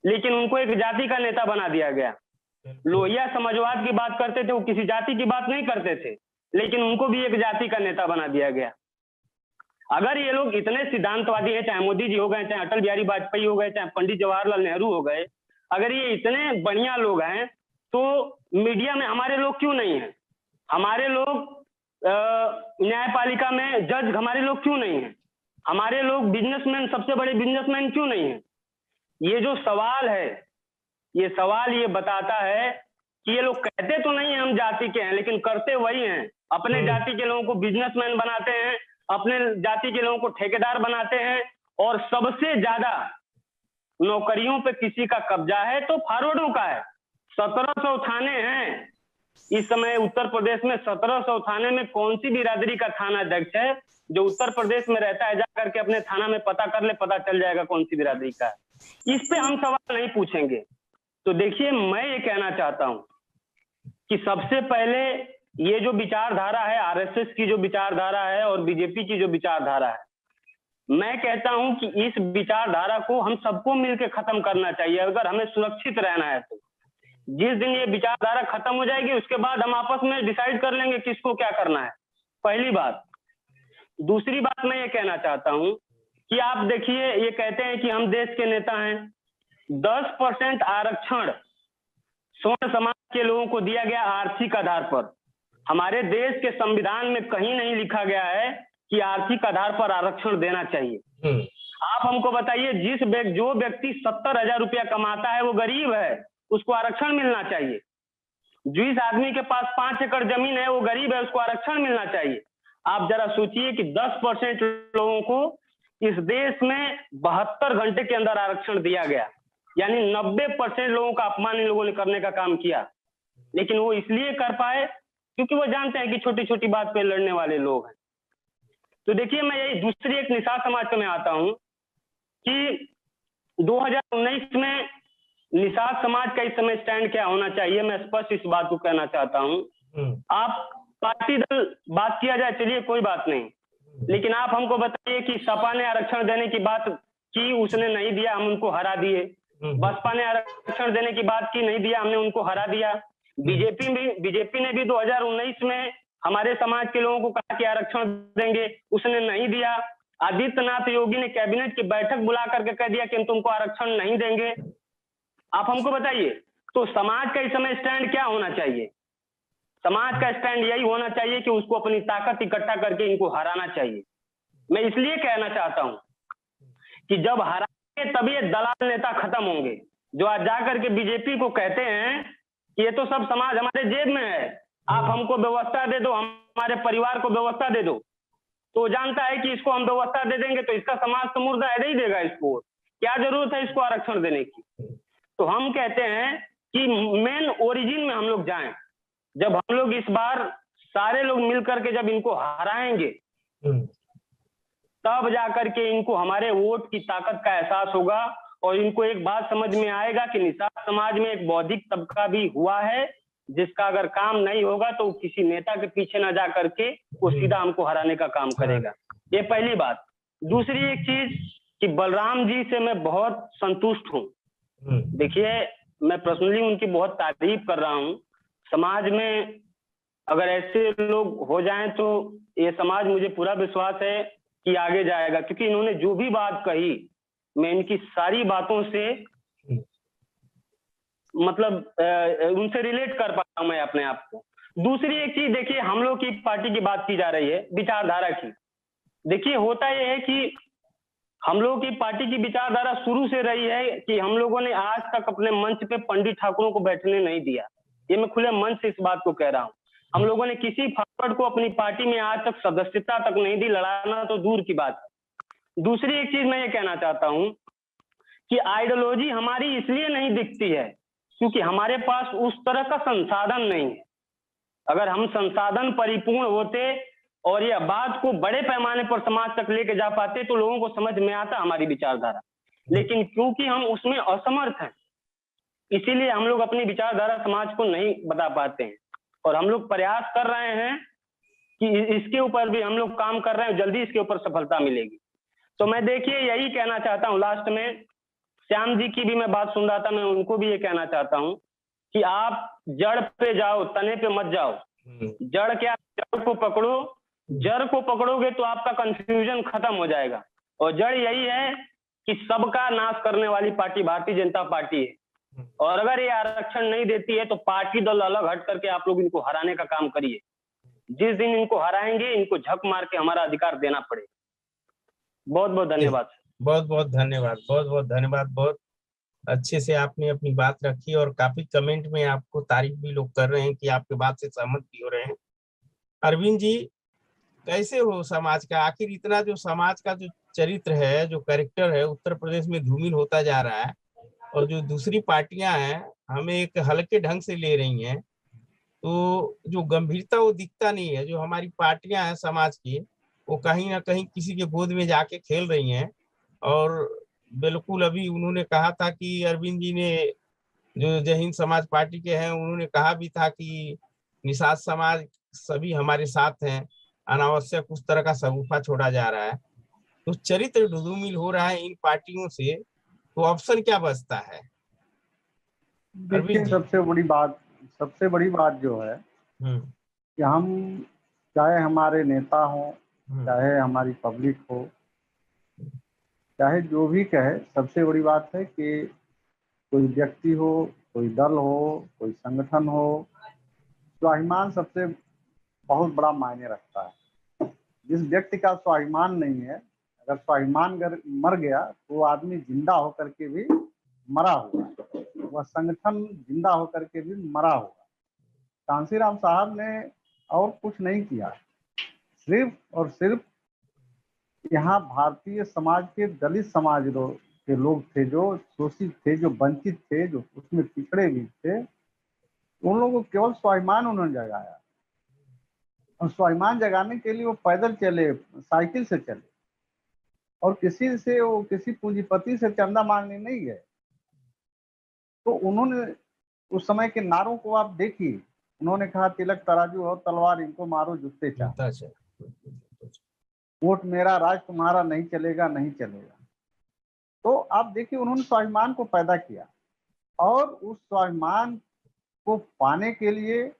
लेकिन उनको एक जाति का नेता बना दिया गया। लोहिया समाजवाद की बात करते थे, वो किसी जाति की बात नहीं करते थे, लेकिन उनको भी एक जाति का नेता बना दिया गया। अगर ये लोग इतने सिद्धांतवादी हैं, चाहे मोदी जी हो गए, चाहे अटल बिहारी वाजपेयी हो गए, चाहे पंडित जवाहरलाल नेहरू हो गए, अगर ये इतने बढ़िया लोग हैं तो मीडिया में हमारे लोग क्यों नहीं है? हमारे लोग न्यायपालिका में जज हमारे लोग क्यों नहीं है? हमारे लोग बिजनेसमैन, सबसे बड़े बिजनेसमैन क्यों नहीं है? ये जो सवाल है, ये सवाल ये बताता है कि ये लोग कहते तो नहीं है हम जाति के हैं, लेकिन करते वही हैं। अपने जाति के लोगों को बिजनेसमैन बनाते हैं, अपने जाति के लोगों को ठेकेदार बनाते हैं, और सबसे ज्यादा नौकरियों पे किसी का कब्जा है तो फॉरवर्डों का है। 1700 थाने हैं इस समय उत्तर प्रदेश में। 1700 थाने में कौन सी बिरादरी का थाना अध्यक्ष है जो उत्तर प्रदेश में रहता है? जाकर के अपने थाना में पता कर ले, पता चल जाएगा कौन सी बिरादरी का है। इस पे हम सवाल नहीं पूछेंगे। तो देखिए मैं ये कहना चाहता हूं कि सबसे पहले ये जो विचारधारा है, आरएसएस की जो विचारधारा है और बीजेपी की जो विचारधारा है, मैं कहता हूं कि इस विचारधारा को हम सबको मिलकर खत्म करना चाहिए अगर हमें सुरक्षित रहना है। तो जिस दिन ये विचारधारा खत्म हो जाएगी उसके बाद हम आपस में डिसाइड कर लेंगे किसको क्या करना है, पहली बात। दूसरी बात मैं ये कहना चाहता हूं कि आप देखिए, ये कहते हैं कि हम देश के नेता हैं। 10% आरक्षण स्वर्ण समाज के लोगों को दिया गया आर्थिक आधार पर। हमारे देश के संविधान में कहीं नहीं लिखा गया है कि आर्थिक आधार पर आरक्षण देना चाहिए। आप हमको बताइए, जो व्यक्ति 70,000 रुपया कमाता है वो गरीब है, उसको आरक्षण मिलना चाहिए। जिस आदमी के पास 5 एकड़ जमीन है वो गरीब है, उसको आरक्षण मिलना चाहिए। आप जरा सोचिए कि 10% लोगों को इस देश में 72 घंटे के अंदर आरक्षण दिया गया, यानी 90% लोगों का अपमान इन लोगों ने करने का काम किया। लेकिन वो इसलिए कर पाए क्योंकि वो जानते हैं कि छोटी छोटी बात पे लड़ने वाले लोग हैं। तो देखिए, मैं यही दूसरी एक निषाद समाज पे मैं आता हूं कि 2019 में निषाद समाज का इस समय स्टैंड क्या होना चाहिए। मैं स्पष्ट इस बात को कहना चाहता हूं। आप पार्टी दल बात किया जाए, चलिए कोई बात नहीं, लेकिन आप हमको बताइए कि सपा ने आरक्षण देने की बात की, उसने नहीं दिया, हम उनको हरा दिए। बसपा ने आरक्षण देने की बात की, नहीं दिया, हमने उनको हरा दिया। बीजेपी ने भी 2019 में हमारे समाज के लोगों को कहा कि आरक्षण देंगे, उसने नहीं दिया। आदित्यनाथ योगी ने कैबिनेट की बैठक बुला करके कह दिया कि हम तुमको आरक्षण नहीं देंगे। आप हमको बताइए, तो समाज का इस समय स्टैंड क्या होना चाहिए? समाज का स्टैंड यही होना चाहिए कि उसको अपनी ताकत इकट्ठा करके इनको हराना चाहिए। मैं इसलिए कहना चाहता हूं कि जब हराएंगे तभी ये दलाल नेता खत्म होंगे, जो आज जाकर के बीजेपी को कहते हैं कि ये तो सब समाज हमारे जेब में है, आप हमको व्यवस्था दे दो, हमारे परिवार को व्यवस्था दे दो। तो जानता है कि इसको हम व्यवस्था दे देंगे तो इसका समाज तो मुर्दा है नहीं देगा, इसको क्या जरूरत है इसको आरक्षण देने की। तो हम कहते हैं कि मेन ओरिजिन में हम लोग जाएं। जब हम लोग इस बार सारे लोग मिलकर के जब इनको हराएंगे तब जाकर के इनको हमारे वोट की ताकत का एहसास होगा और इनको एक बात समझ में आएगा कि निषाद समाज में एक बौद्धिक तबका भी हुआ है, जिसका अगर काम नहीं होगा तो किसी नेता के पीछे ना जा करके वो सीधा हमको हराने का काम करेगा। ये पहली बात। दूसरी एक चीज कि बलराम जी से मैं बहुत संतुष्ट हूँ। देखिए, मैं पर्सनली उनकी बहुत तारीफ कर रहा हूँ। समाज में अगर ऐसे लोग हो जाएं तो ये समाज, मुझे पूरा विश्वास है कि आगे जाएगा, क्योंकि इन्होंने जो भी बात कही मैं इनकी सारी बातों से मतलब उनसे रिलेट कर पाता हूं मैं अपने आप को। दूसरी एक चीज देखिए, हम लोग की पार्टी की बात की जा रही है, विचारधारा की। देखिए, होता यह है कि हम लोगों की पार्टी की विचारधारा शुरू से रही है कि हम लोगों ने आज तक अपने मंच पे पंडित ठाकुरों को बैठने नहीं दिया। ये मैं खुले मन से इस बात को कह रहा हूं। हम लोगों ने किसी फॉरवर्ड को अपनी पार्टी में आज तक सदस्यता तक नहीं दी, लड़ाना तो दूर की बात है। दूसरी एक चीज मैं ये कहना चाहता हूं कि आइडियोलॉजी हमारी इसलिए नहीं दिखती है क्योंकि हमारे पास उस तरह का संसाधन नहीं है। अगर हम संसाधन परिपूर्ण होते और ये बात को बड़े पैमाने पर समाज तक लेके जा पाते तो लोगों को समझ में आता हमारी विचारधारा। लेकिन क्योंकि हम उसमें असमर्थ हैं, इसीलिए हम लोग अपनी विचारधारा समाज को नहीं बता पाते हैं। और हम लोग प्रयास कर रहे हैं कि इसके ऊपर भी हम लोग काम कर रहे हैं, जल्दी इसके ऊपर सफलता मिलेगी। तो मैं देखिए यही कहना चाहता हूँ लास्ट में, श्याम जी की भी मैं बात सुन रहा था, मैं उनको भी ये कहना चाहता हूँ कि आप जड़ पे जाओ, तने पे मत जाओ। जड़ क्या, जड़ को पकड़ो। जड़ को पकड़ोगे तो आपका कंफ्यूजन खत्म हो जाएगा। और जड़ यही है कि सबका नाश करने वाली पार्टी भारतीय जनता पार्टी है। और अगर ये आरक्षण नहीं देती है तो पार्टी दल अलग हट करके आप लोग इनको हराने का काम करिए। जिस दिन इनको हराएंगे, इनको झक मार के हमारा अधिकार देना पड़ेगा। बहुत बहुत धन्यवाद। बहुत बहुत धन्यवाद, बहुत बहुत धन्यवाद। बहुत अच्छे से आपने अपनी बात रखी और काफी कमेंट में आपको तारीफ भी लोग कर रहे हैं कि आपके बात से सहमत भी हो रहे हैं। अरविंद जी, कैसे हो समाज का? आखिर इतना जो समाज का जो चरित्र है, जो कैरेक्टर है, उत्तर प्रदेश में धूमिल होता जा रहा है और जो दूसरी पार्टियां हैं हमें एक हल्के ढंग से ले रही हैं, तो जो गंभीरता वो दिखता नहीं है। जो हमारी पार्टियां हैं समाज की, वो कहीं ना कहीं किसी के गोद में जाके खेल रही हैं। और बिल्कुल अभी उन्होंने कहा था कि अरविंद जी ने, जो जय हिंद समाज पार्टी के हैं, उन्होंने कहा भी था कि निषाद समाज सभी हमारे साथ हैं, अनावश्यक उस तरह का सगुफा छोड़ा जा रहा है। तो चरित्र धूमिल हो रहा है इन पार्टियों से, तो ऑप्शन क्या बचता है? देखिए, सबसे बड़ी बात जो है कि हम, चाहे हमारे नेता हो, चाहे हमारी पब्लिक हो, चाहे जो भी कहे, सबसे बड़ी बात है कि कोई व्यक्ति हो कोई दल हो, कोई संगठन हो, स्वाभिमान सबसे बहुत बड़ा मायने रखता है। जिस व्यक्ति का स्वाभिमान नहीं है, अगर स्वाभिमान मर गया तो वो आदमी जिंदा होकर के भी मरा हुआ है, वह संगठन जिंदा होकर के भी मरा हुआ। कांशीराम साहब ने और कुछ नहीं किया, सिर्फ और सिर्फ यहाँ भारतीय समाज के दलित समाज के लोग थे, जो शोषित थे, जो वंचित थे, जो उसमें पिछड़े भी थे, उन लोगों को केवल स्वाभिमान उन्होंने जगाया। और स्वाभिमान जगाने के लिए वो पैदल चले, साइकिल से चले, और किसी से वो किसी पूंजीपति से चंदा मांगने नहीं गए। तो उन्होंने उस समय के नारों को आप देखिए, उन्होंने कहा तिलक तराजू हो, तलवार इनको मारो, जुत्ते चाहे, वोट मेरा राज तुम्हारा, नहीं चलेगा नहीं चलेगा। तो आप देखिए उन्होंने स्वाभिमान को पैदा किया, और उस स्वाभिमान को पाने के लिए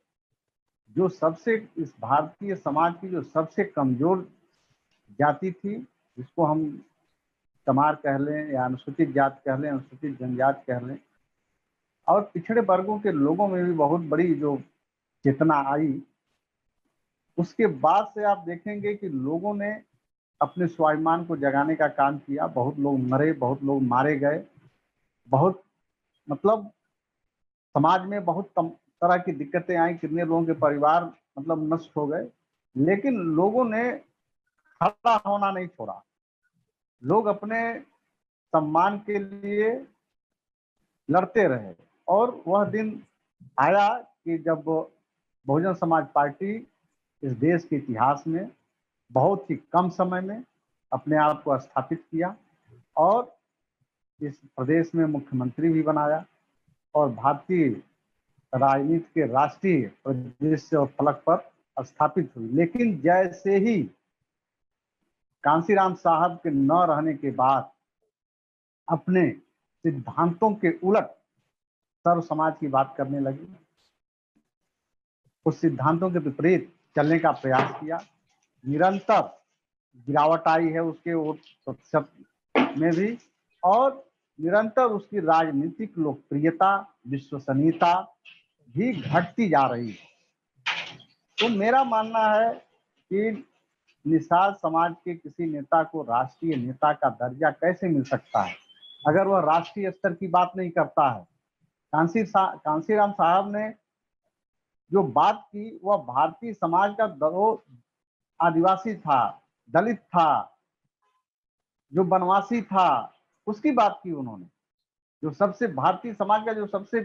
जो सबसे इस भारतीय समाज की जो सबसे कमजोर जाति थी, जिसको हम चमार कह लें या अनुसूचित जात कह लें, अनुसूचित जनजाति कह लें, और पिछड़े वर्गों के लोगों में भी बहुत बड़ी जो चेतना आई, उसके बाद से आप देखेंगे कि लोगों ने अपने स्वाभिमान को जगाने का काम किया। बहुत लोग मरे, बहुत लोग मारे गए, बहुत मतलब समाज में बहुत तरह की दिक्कतें आई, कितने लोगों के परिवार मतलब नष्ट हो गए, लेकिन लोगों ने खड़ा होना नहीं छोड़ा। लोग अपने सम्मान के लिए लड़ते रहे, और वह दिन आया कि जब बहुजन समाज पार्टी इस देश के इतिहास में बहुत ही कम समय में अपने आप को स्थापित किया, और इस प्रदेश में मुख्यमंत्री भी बनाया, और भारतीय राजनीति के राष्ट्रीय परिदृश्य और फलक पर स्थापित हुई। लेकिन जैसे ही कांशीराम साहब के न रहने के बाद अपने सिद्धांतों के उलट सर्व समाज की बात करने लगी, उस सिद्धांतों के विपरीत चलने का प्रयास किया। निरंतर गिरावट आई है उसके वोट प्रतिशत में भी, और निरंतर उसकी राजनीतिक लोकप्रियता, विश्वसनीयता भी घटती जा रही है। तो मेरा मानना है कि निषाद समाज के किसी नेता को राष्ट्रीय नेता का दर्जा कैसे मिल सकता है अगर वह राष्ट्रीय स्तर की बात नहीं करता है। कांशीराम साहब ने जो बात की वह भारतीय समाज का आदिवासी था, दलित था, जो वनवासी था, उसकी बात की उन्होंने। जो सबसे भारतीय समाज का जो सबसे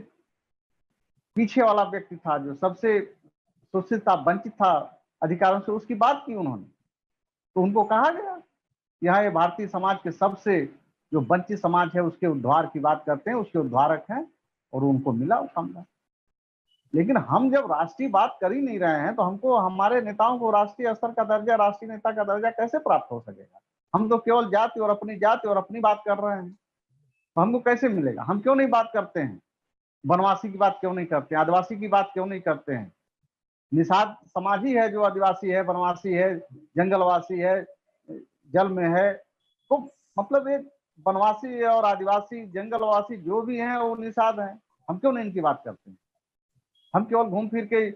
पीछे वाला व्यक्ति था, जो सबसे शोषित था, वंचित था अधिकारों से, उसकी बात की उन्होंने। तो उनको कहा गया यहाँ ये भारतीय समाज के सबसे जो वंचित समाज है उसके उद्धार की बात करते हैं, उसके उद्धारक हैं, और उनको मिला उठाना। लेकिन हम जब राष्ट्रीय बात कर ही नहीं रहे हैं तो हमको हमारे नेताओं को राष्ट्रीय स्तर का दर्जा, राष्ट्रीय नेता का दर्जा कैसे प्राप्त हो सकेगा? हम तो केवल जाति और अपनी बात कर रहे हैं, तो हमको कैसे मिलेगा? हम क्यों नहीं बात करते हैं? वनवासी की बात क्यों नहीं करते हैं? आदिवासी की बात क्यों नहीं करते हैं? निषाद समाज ही है जो आदिवासी है, वनवासी है, जंगलवासी है, जल में है। तो मतलब ये वनवासी और आदिवासी, जंगलवासी जो भी हैं वो निषाद हैं। हम क्यों नहीं इनकी बात करते हैं? हम केवल घूम फिर के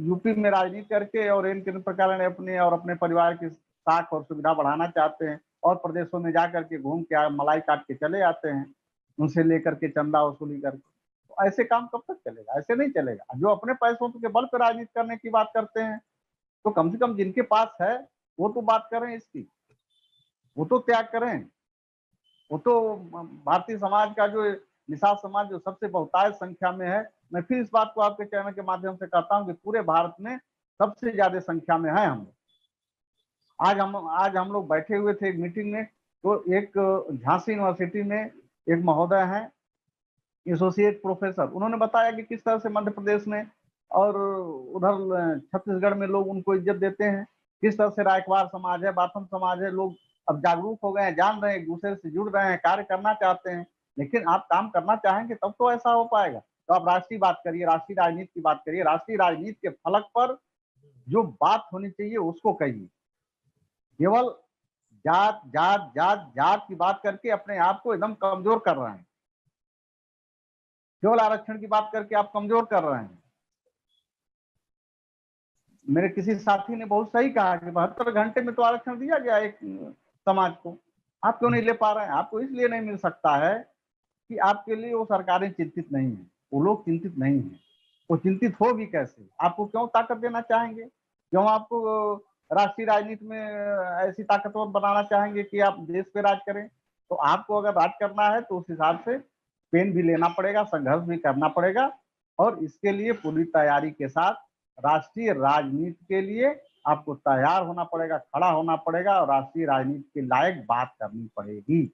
यूपी में राजनीति करके और इन प्रकार अपने और अपने परिवार की साख और सुविधा बढ़ाना चाहते हैं, और प्रदेशों में जाकर के घूम के मलाई काट के चले आते हैं, उनसे लेकर के चंदा वसूली करके। तो ऐसे काम कब तक चलेगा? ऐसे नहीं चलेगा। जो अपने पैसों के बल पर राजनीति करने की बात करते हैं, तो कम से कम जिनके पास है वो तो बात करें इसकी, वो तो त्याग करें। वो तो भारतीय समाज का जो निषाद समाज जो सबसे बहुतायत संख्या में है, मैं फिर इस बात को आपके चैनल के माध्यम से कहता हूं कि पूरे भारत में सबसे ज्यादा संख्या में है हम। आज हम लोग बैठे हुए थे एक मीटिंग में, तो एक झांसी यूनिवर्सिटी में एक महोदय हैं, एसोसिएट प्रोफेसर, उन्होंने बताया कि किस तरह से मध्य प्रदेश में और उधर छत्तीसगढ़ में लोग उनको इज्जत देते हैं, किस तरह से रायकवार समाज है, बाथम समाज है, लोग अब जागरूक हो गए हैं, जान रहे हैं, एक दूसरे से जुड़ रहे हैं, कार्य करना चाहते हैं। लेकिन आप काम करना चाहेंगे तब तो ऐसा हो पाएगा। तो आप राष्ट्रीय बात करिए, राष्ट्रीय राजनीति की बात करिए, राष्ट्रीय राजनीति के फलक पर जो बात होनी चाहिए उसको कहिए। केवल जात जात जात जात की बात करके अपने आप को एकदम कमजोर कर रहे हैं। केवल आरक्षण की बात करके आप कमजोर कर रहे हैं। मेरे किसी साथी ने बहुत सही कहा कि 72 घंटे में तो आरक्षण दिया गया एक समाज को, आप क्यों नहीं ले पा रहे हैं? आपको इसलिए नहीं मिल सकता है कि आपके लिए वो सरकारें चिंतित नहीं है, वो लोग चिंतित नहीं है। वो चिंतित हो भी कैसे? आपको क्यों ताकत देना चाहेंगे? क्यों आपको राष्ट्रीय राजनीति में ऐसी ताकतवर बनाना चाहेंगे कि आप देश पे राज करें? तो आपको अगर राज करना है तो उस हिसाब से पेन भी लेना पड़ेगा, संघर्ष भी करना पड़ेगा, और इसके लिए पूरी तैयारी के साथ राष्ट्रीय राजनीति के लिए आपको तैयार होना पड़ेगा, खड़ा होना पड़ेगा, और राष्ट्रीय राजनीति के लायक बात करनी पड़ेगी।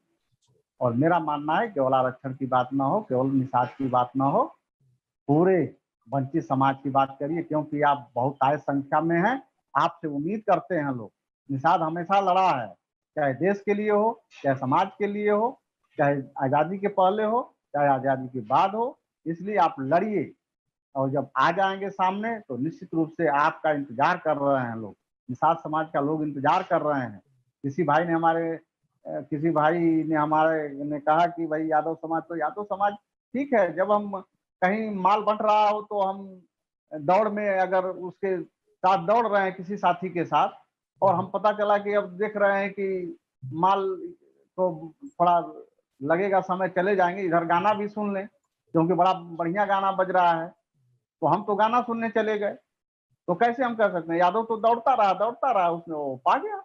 और मेरा मानना है केवल आरक्षण की बात ना हो, केवल निषाद की बात ना हो, पूरे वंचित समाज की बात करिए, क्योंकि आप बहुत आय संख्या में हैं, आपसे उम्मीद करते हैं लोग। निषाद हमेशा लड़ा है, चाहे देश के लिए हो, चाहे समाज के लिए हो, चाहे आज़ादी के पहले हो, चाहे आज़ादी के बाद हो, इसलिए आप लड़िए। और जब आ जाएंगे सामने तो निश्चित रूप से आपका इंतजार कर रहे हैं लोग, निषाद समाज का लोग इंतजार कर रहे हैं। किसी भाई ने हमारे कहा कि भाई यादव समाज, तो यादव समाज ठीक है, जब हम कहीं माल बंट रहा हो तो हम दौड़ में अगर उसके साथ दौड़ रहे हैं किसी साथी के साथ, और हम पता चला कि अब देख रहे हैं कि माल तो थोड़ा लगेगा, समय चले जाएंगे, इधर गाना भी सुन लें क्योंकि बड़ा बढ़िया गाना बज रहा है, तो हम तो गाना सुनने चले गए। तो कैसे हम कर सकते हैं? यादव तो दौड़ता रहा, उसने वो पा गया।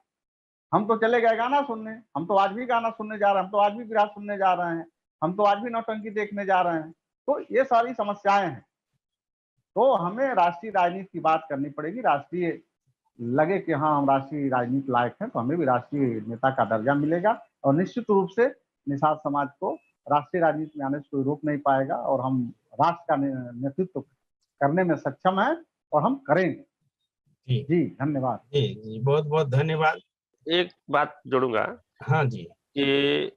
हम तो चले गए गाना सुनने, हम तो आज भी गाना सुनने जा रहे हैं, हम तो आज भी विराट सुनने जा रहे हैं, हम तो आज भी नौटंकी देखने जा रहे हैं। तो ये सारी समस्याएं हैं। तो हमें राष्ट्रीय राजनीति की बात करनी पड़ेगी। राष्ट्रीय लगे कि हाँ हम राष्ट्रीय राजनीति लायक हैं, तो हमें भी राष्ट्रीय नेता का दर्जा मिलेगा, और निश्चित रूप से निषाद समाज को राष्ट्रीय राजनीति में आने से कोई रोक नहीं पाएगा, और हम राष्ट्र का नेतृत्व करने में सक्षम है और हम करेंगे। जी धन्यवाद। जी बहुत बहुत धन्यवाद। एक बात जोड़ूंगा। हाँ जी। कि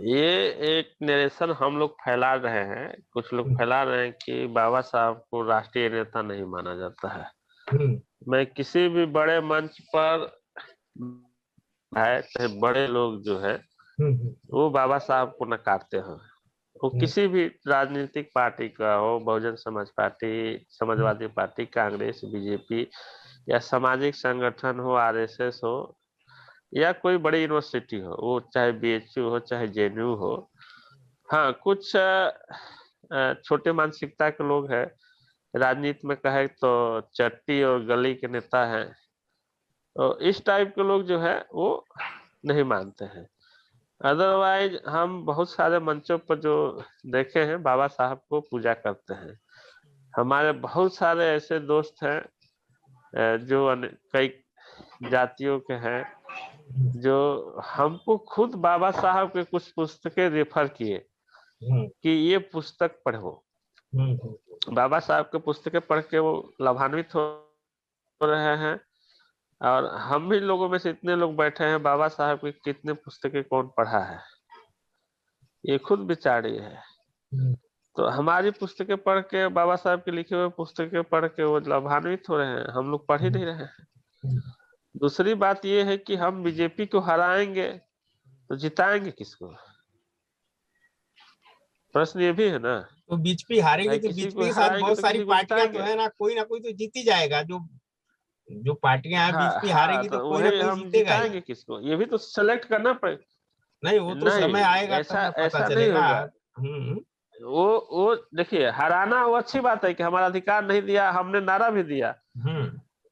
ये एक नरेशन हम लोग फैला रहे हैं, कुछ लोग फैला रहे हैं कि बाबा साहब को राष्ट्रीय नेता नहीं माना जाता है। मैं किसी भी बड़े मंच पर है, चाहे बड़े लोग जो है वो बाबा साहब को नकारते हैं। वो किसी भी राजनीतिक पार्टी का हो, Bahujan Samaj party, Samajwadi party, Congress, BJP, या सामाजिक संगठन हो, आरएसएस हो, या कोई बड़ी यूनिवर्सिटी हो, वो चाहे बीएचयू हो, चाहे जेएनयू हो। हाँ, कुछ छोटे मानसिकता के लोग हैं, राजनीति में कहे तो चट्टी और गली के नेता हैं, तो इस टाइप के लोग जो है वो नहीं मानते हैं। अदरवाइज हम बहुत सारे मंचों पर जो देखे हैं बाबा साहब को पूजा करते हैं। हमारे बहुत सारे ऐसे दोस्त हैं जो कई जातियों के हैं, जो हमको खुद बाबा साहब के कुछ पुस्तकें रेफर किए कि ये पुस्तक पढ़ो। बाबा साहब के पुस्तकें पढ़ के वो लाभान्वित हो रहे हैं, और हम भी लोगों में से इतने लोग बैठे हैं, बाबा साहब की कितने पुस्तकें कौन पढ़ा है ये खुद विचारिए है। तो हमारी पुस्तकें पढ़ के, बाबा साहब के लिखे हुए पुस्तकें पढ़ के वो लाभान्वित हो रहे हैं, हम लोग पढ़ ही नहीं रहे हैं। दूसरी बात ये है कि हम बीजेपी को हराएंगे तो जिताएंगे किसको? प्रश्न ये भी है ना। तो बीजेपी हारेगी तो बीजेपी के साथ बहुत सारी पार्टियां तो है ना कोई तो जीत ही जाएगा। जो पार्टियां हैं बीजेपी हारेगी तो कोई ना कोई जीतेगा ही। किसको ये भी तो सेलेक्ट करना पड़ेगा। नहीं वो तो समय आएगा, ऐसा नहीं होगा। वो देखिए, हराना वो अच्छी बात है कि हमारा अधिकार नहीं दिया, हमने नारा भी दिया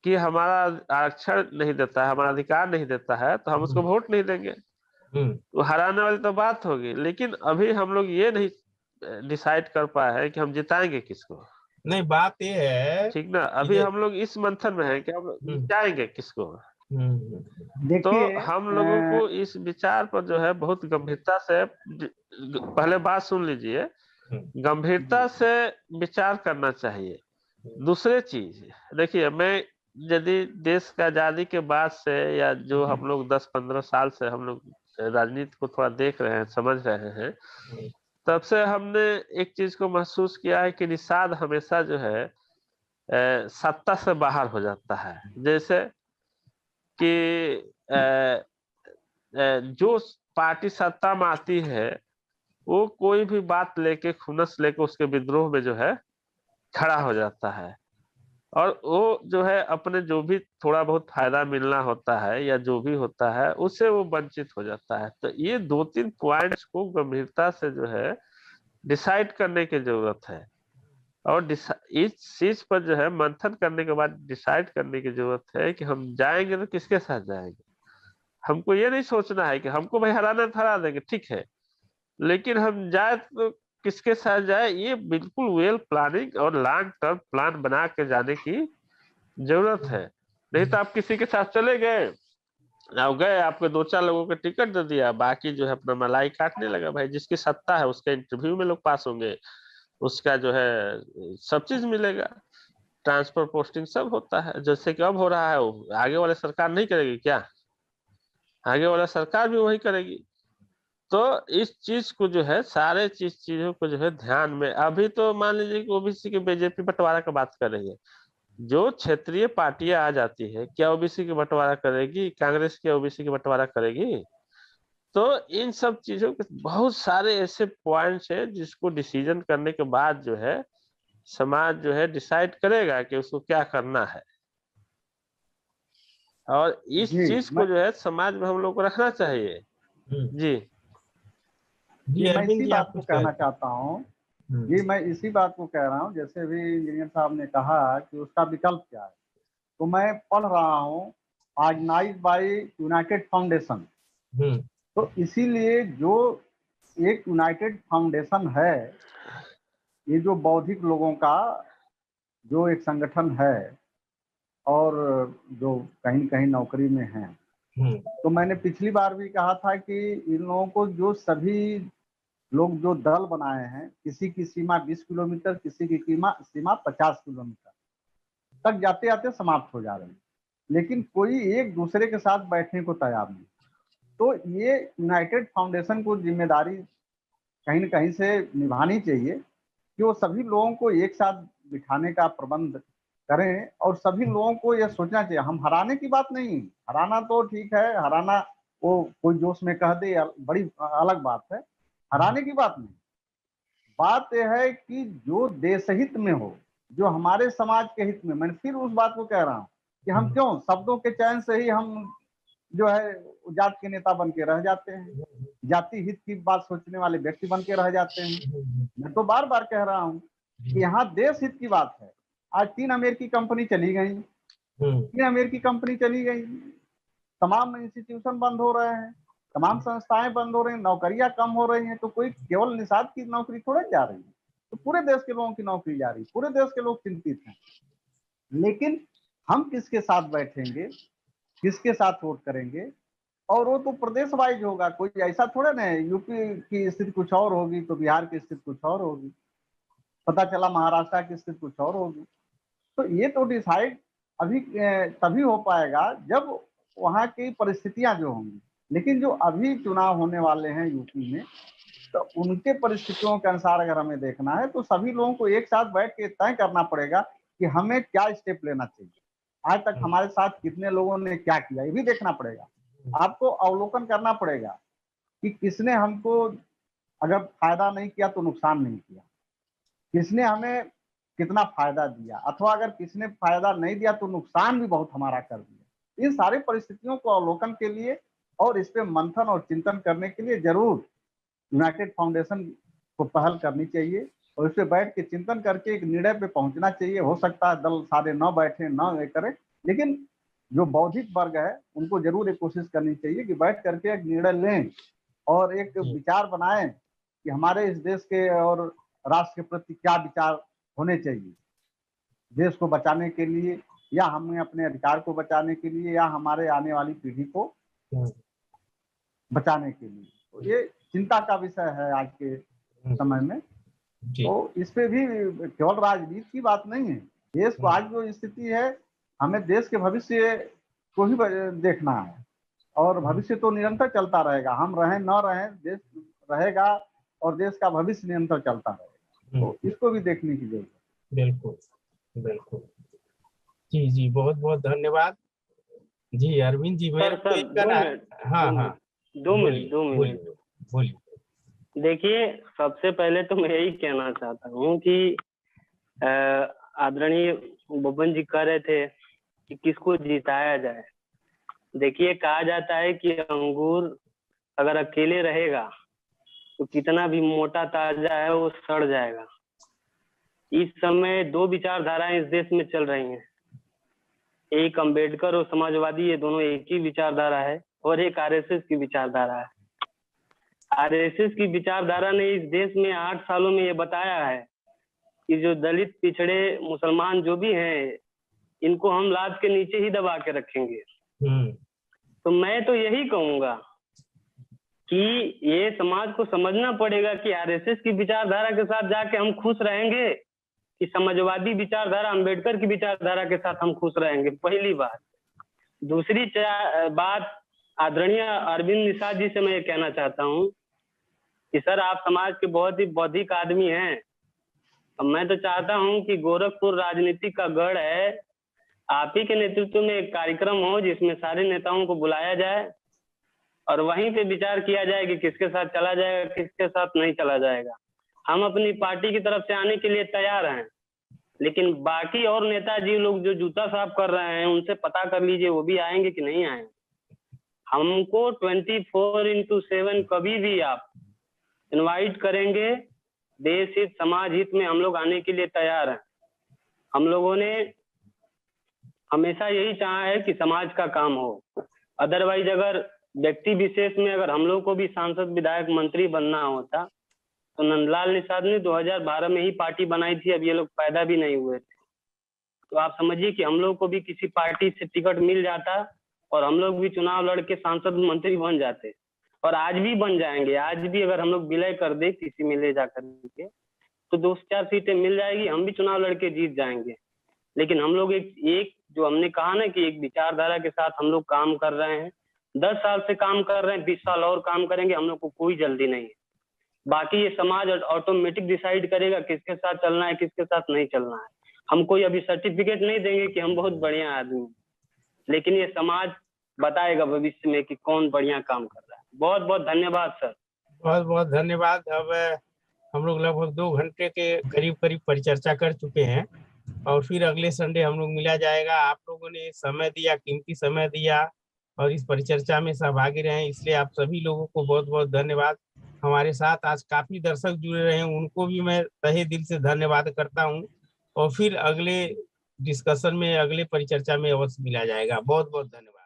कि हमारा आरक्षण नहीं देता है, हमारा अधिकार नहीं देता है, तो हम उसको वोट नहीं देंगे। तो हराने वाली तो बात होगी, लेकिन अभी हम लोग ये नहीं डिसाइड कर पाए हैं कि हम जिताएंगे किसको। नहीं बात ये है ठीक ना, अभी हम लोग इस मंथन में हैं कि हम जिताएंगे किसको। तो हम लोगों को इस विचार पर जो है बहुत गंभीरता से, पहले बात सुन लीजिए, गंभीरता से विचार करना चाहिए। दूसरी चीज देखिए, मैं यदि देश का आजादी के बाद से, या जो हम लोग 10-15 साल से हम लोग राजनीति को थोड़ा देख रहे हैं, समझ रहे हैं, तब से हमने एक चीज को महसूस किया है कि निषाद हमेशा जो है सत्ता से बाहर हो जाता है। जैसे कि जो पार्टी सत्ता में आती है वो कोई भी बात लेके खुन्नस लेके उसके विद्रोह में जो है खड़ा हो जाता है, और वो जो है अपने जो भी थोड़ा बहुत फायदा मिलना होता है या जो भी होता है उससे वो वंचित हो जाता है। तो ये 2-3 पॉइंट्स को गंभीरता से जो है डिसाइड करने की जरूरत है, और इस चीज पर जो है मंथन करने के बाद डिसाइड करने की जरूरत है कि हम जाएंगे तो किसके साथ जाएंगे। हमको ये नहीं सोचना है कि हमको भाई हराना है तो हरा देंगे, ठीक है, लेकिन हम जाए तो किसके साथ जाए, ये बिल्कुल वेल प्लानिंग और लॉन्ग टर्म प्लान बना के जाने की जरूरत है। नहीं तो आप किसी के साथ चले गए, आप गए, आपको 2-4 लोगों को टिकट दे दिया, बाकी जो है अपना मलाई काटने लगा। भाई जिसकी सत्ता है उसके इंटरव्यू में लोग पास होंगे, उसका जो है सब चीज मिलेगा, ट्रांसफर पोस्टिंग सब होता है, जैसे कि अब हो रहा है। वो आगे वाले सरकार नहीं करेगी क्या? आगे वाला सरकार भी वही करेगी। तो इस चीज को जो है, सारे चीजों को जो है ध्यान में, अभी तो मान लीजिए कि ओबीसी की बीजेपी बंटवारा का बात कर रही है, जो क्षेत्रीय पार्टियां आ जाती है क्या ओबीसी की बंटवारा करेगी? कांग्रेस क्या ओबीसी की बंटवारा करेगी? तो इन सब चीजों के बहुत सारे ऐसे पॉइंट्स है जिसको डिसीजन करने के बाद जो है समाज जो है डिसाइड करेगा कि उसको क्या करना है, और इस जी चीज को मैं जो है समाज में हम लोग को रखना चाहिए। जी जी मैं अरविंद इसी जी बात आप को कुछ कह कहना रहे चाहता हूँ। थे। जी मैं इसी बात को कह रहा हूँ, जैसे भी इंजीनियर साहब ने कहा कि उसका विकल्प क्या है, तो मैं पढ़ रहा हूँ ऑर्गेनाइज्ड बाय यूनाइटेड फाउंडेशन। तो इसीलिए जो एक यूनाइटेड फाउंडेशन है, ये जो बौद्धिक लोगों का जो एक संगठन है और जो कहीं न कहीं नौकरी में है, तो मैंने पिछली बार भी कहा था कि इन लोगों को जो सभी लोग जो दल बनाए हैं, किसी की सीमा 20 किलोमीटर, किसी की सीमा 50 किलोमीटर तक जाते जाते समाप्त हो जा रहे हैं, लेकिन कोई एक दूसरे के साथ बैठने को तैयार नहीं। तो ये यूनाइटेड फाउंडेशन को जिम्मेदारी कहीं न कहीं से निभानी चाहिए कि वो सभी लोगों को एक साथ बिठाने का प्रबंध करें, और सभी लोगों को यह सोचना चाहिए, हम हराने की बात नहीं, हराना तो ठीक है, हराना वो कोई जोश में कह दे बड़ी अलग बात है, हराने की बात नहीं। बात यह है कि जो देश हित में हो, जो हमारे समाज के हित में, मैं फिर उस बात को कह रहा हूँ कि हम क्यों शब्दों के चयन से ही हम जो है जात के नेता बन के रह जाते हैं, जाति हित की बात सोचने वाले व्यक्ति बन के रह जाते हैं। मैं तो बार बार कह रहा हूँ कि यहाँ देश हित की बात है। आज 3 अमेरिकी कंपनी चली गई, 3 अमेरिकी कंपनी चली गई, तमाम इंस्टीट्यूशन बंद हो रहे हैं, तमाम संस्थाएं बंद हो रही हैं, नौकरियां कम हो रही हैं, तो कोई केवल निषाद की नौकरी थोड़े जा रही है, तो पूरे देश के लोगों की नौकरी जा रही है, पूरे देश के लोग चिंतित हैं। लेकिन हम किसके साथ बैठेंगे, किसके साथ वोट करेंगे, और वो तो प्रदेश वाइज होगा, कोई ऐसा थोड़ा ना है यूपी की स्थिति कुछ और होगी तो बिहार की स्थिति कुछ और होगी, पता चला महाराष्ट्र की स्थिति कुछ और होगी। तो ये तो डिसाइड अभी तभी हो पाएगा जब वहाँ की परिस्थितियां जो होंगी, लेकिन जो अभी चुनाव होने वाले हैं यूपी में, तो उनके परिस्थितियों के अनुसार अगर हमें देखना है तो सभी लोगों को एक साथ बैठ के तय करना पड़ेगा कि हमें क्या स्टेप लेना चाहिए, आज तक हमारे साथ कितने लोगों ने क्या किया, ये भी देखना पड़ेगा। आपको अवलोकन करना पड़ेगा कि किसने हमको अगर फायदा नहीं किया तो नुकसान नहीं किया, किसने हमें कितना फायदा दिया, अथवा अगर किसने फायदा नहीं दिया तो नुकसान भी बहुत हमारा कर दिया। इन सारी परिस्थितियों को अवलोकन के लिए और इस पे मंथन और चिंतन करने के लिए जरूर यूनाइटेड फाउंडेशन को पहल करनी चाहिए, और इस पे बैठ के चिंतन करके एक निर्णय पे पहुंचना चाहिए। हो सकता है दल सारे न बैठे न करें, लेकिन जो बौद्धिक वर्ग है उनको जरूर एक कोशिश करनी चाहिए कि बैठ करके एक निर्णय लें और एक विचार बनाएं कि हमारे इस देश के और राष्ट्र के प्रति क्या विचार होने चाहिए, देश को बचाने के लिए या हमें अपने अधिकार को बचाने के लिए या हमारे आने वाली पीढ़ी को बचाने के लिए। तो ये चिंता का विषय है आज के समय में। तो इस पे भी केवल राजनीति की बात नहीं है, देश को आज जो स्थिति है, हमें देश के भविष्य को ही देखना है, और भविष्य तो निरंतर चलता रहेगा, हम रहें न रहें देश रहेगा और देश का भविष्य निरंतर चलता रहेगा, तो इसको भी देखने की जरूरत है। बिल्कुल बिल्कुल। जी जी बहुत बहुत धन्यवाद। जी अरविंद जी मेरे को एक दो मिनट, हाँ हाँ 2 मिनट। बोलिए। देखिए, सबसे पहले तो मैं यही कहना चाहता हूँ कि आदरणीय बब्बन जी कह रहे थे कि किसको जिताया जाए। देखिए, कहा जाता है कि अंगूर अगर अकेले रहेगा तो कितना भी मोटा ताजा है वो सड़ जाएगा। इस समय दो विचारधाराएं इस देश में चल रही हैं, एक अंबेडकर और समाजवादी, ये दोनों एक ही विचारधारा है, और एक आरएसएस की विचारधारा है। आरएसएस की विचारधारा ने इस देश में 8 सालों में ये बताया है कि जो दलित, पिछड़े, मुसलमान जो भी हैं, इनको हम लाद के नीचे ही दबा के रखेंगे। तो मैं तो यही कहूंगा कि ये समाज को समझना पड़ेगा कि आरएसएस की विचारधारा के साथ जाके हम खुश रहेंगे कि समाजवादी विचारधारा, अंबेडकर की विचारधारा के साथ हम खुश रहेंगे, पहली बात। दूसरी बात, आदरणीय अरविंद निषाद जी से मैं ये कहना चाहता हूँ कि सर, आप समाज के बहुत ही बौद्धिक आदमी हैं। मैं तो चाहता हूँ कि गोरखपुर राजनीति का गढ़ है, आप ही के नेतृत्व में एक कार्यक्रम हो जिसमें सारे नेताओं को बुलाया जाए और वहीं पे विचार किया जाए कि किसके साथ चला जाएगा, किसके साथ नहीं चला जाएगा। हम अपनी पार्टी की तरफ से आने के लिए तैयार हैं, लेकिन बाकी और नेताजी लोग जो जूता साफ कर रहे हैं उनसे पता कर लीजिए वो भी आएंगे कि नहीं आएंगे। हमको 24/7 कभी भी आप इनवाइट करेंगे, देश हित, समाज हित में हम लोग आने के लिए तैयार हैं। हम लोगों ने हमेशा यही चाहा है कि समाज का काम हो। अदरवाइज अगर व्यक्ति विशेष में अगर हम लोग को भी सांसद, विधायक, मंत्री बनना होता तो नंदलाल निषाद ने 2012 में ही पार्टी बनाई थी, अब ये लोग पैदा भी नहीं हुए थे। तो आप समझिए कि हम लोग को भी किसी पार्टी से टिकट मिल जाता और हम लोग भी चुनाव लड़के सांसद, मंत्री बन जाते, और आज भी बन जाएंगे। आज भी अगर हम लोग विलय कर दे किसी में ले जाकर के तो 2-4 सीटें मिल जाएगी, हम भी चुनाव लड़के जीत जाएंगे। लेकिन हम लोग एक जो हमने कहा ना कि एक विचारधारा के साथ हम लोग काम कर रहे हैं, 10 साल से काम कर रहे हैं, 20 साल और काम करेंगे, हम लोग को कोई जल्दी नहीं है। बाकी ये समाज ऑटोमेटिक डिसाइड करेगा किसके साथ चलना है, किसके साथ नहीं चलना है। हम कोई अभी सर्टिफिकेट नहीं देंगे कि हम बहुत बढ़िया आदमी, लेकिन ये समाज बताएगा भविष्य में कि कौन बढ़िया काम कर रहा है। बहुत बहुत धन्यवाद सर। बहुत बहुत धन्यवाद। अब हम लोग लगभग 2 घंटे के करीब परिचर्चा कर चुके हैं और फिर अगले संडे हम लोग मिला जाएगा। आप लोगों ने समय दिया, कीमती समय दिया और इस परिचर्चा में सहभागी रहे, इसलिए आप सभी लोगों को बहुत बहुत धन्यवाद। हमारे साथ आज काफी दर्शक जुड़े रहे, उनको भी मैं तहे दिल से धन्यवाद करता हूँ और फिर अगले डिस्कशन में, अगले परिचर्चा में अवश्य मिला जाएगा। बहुत बहुत धन्यवाद।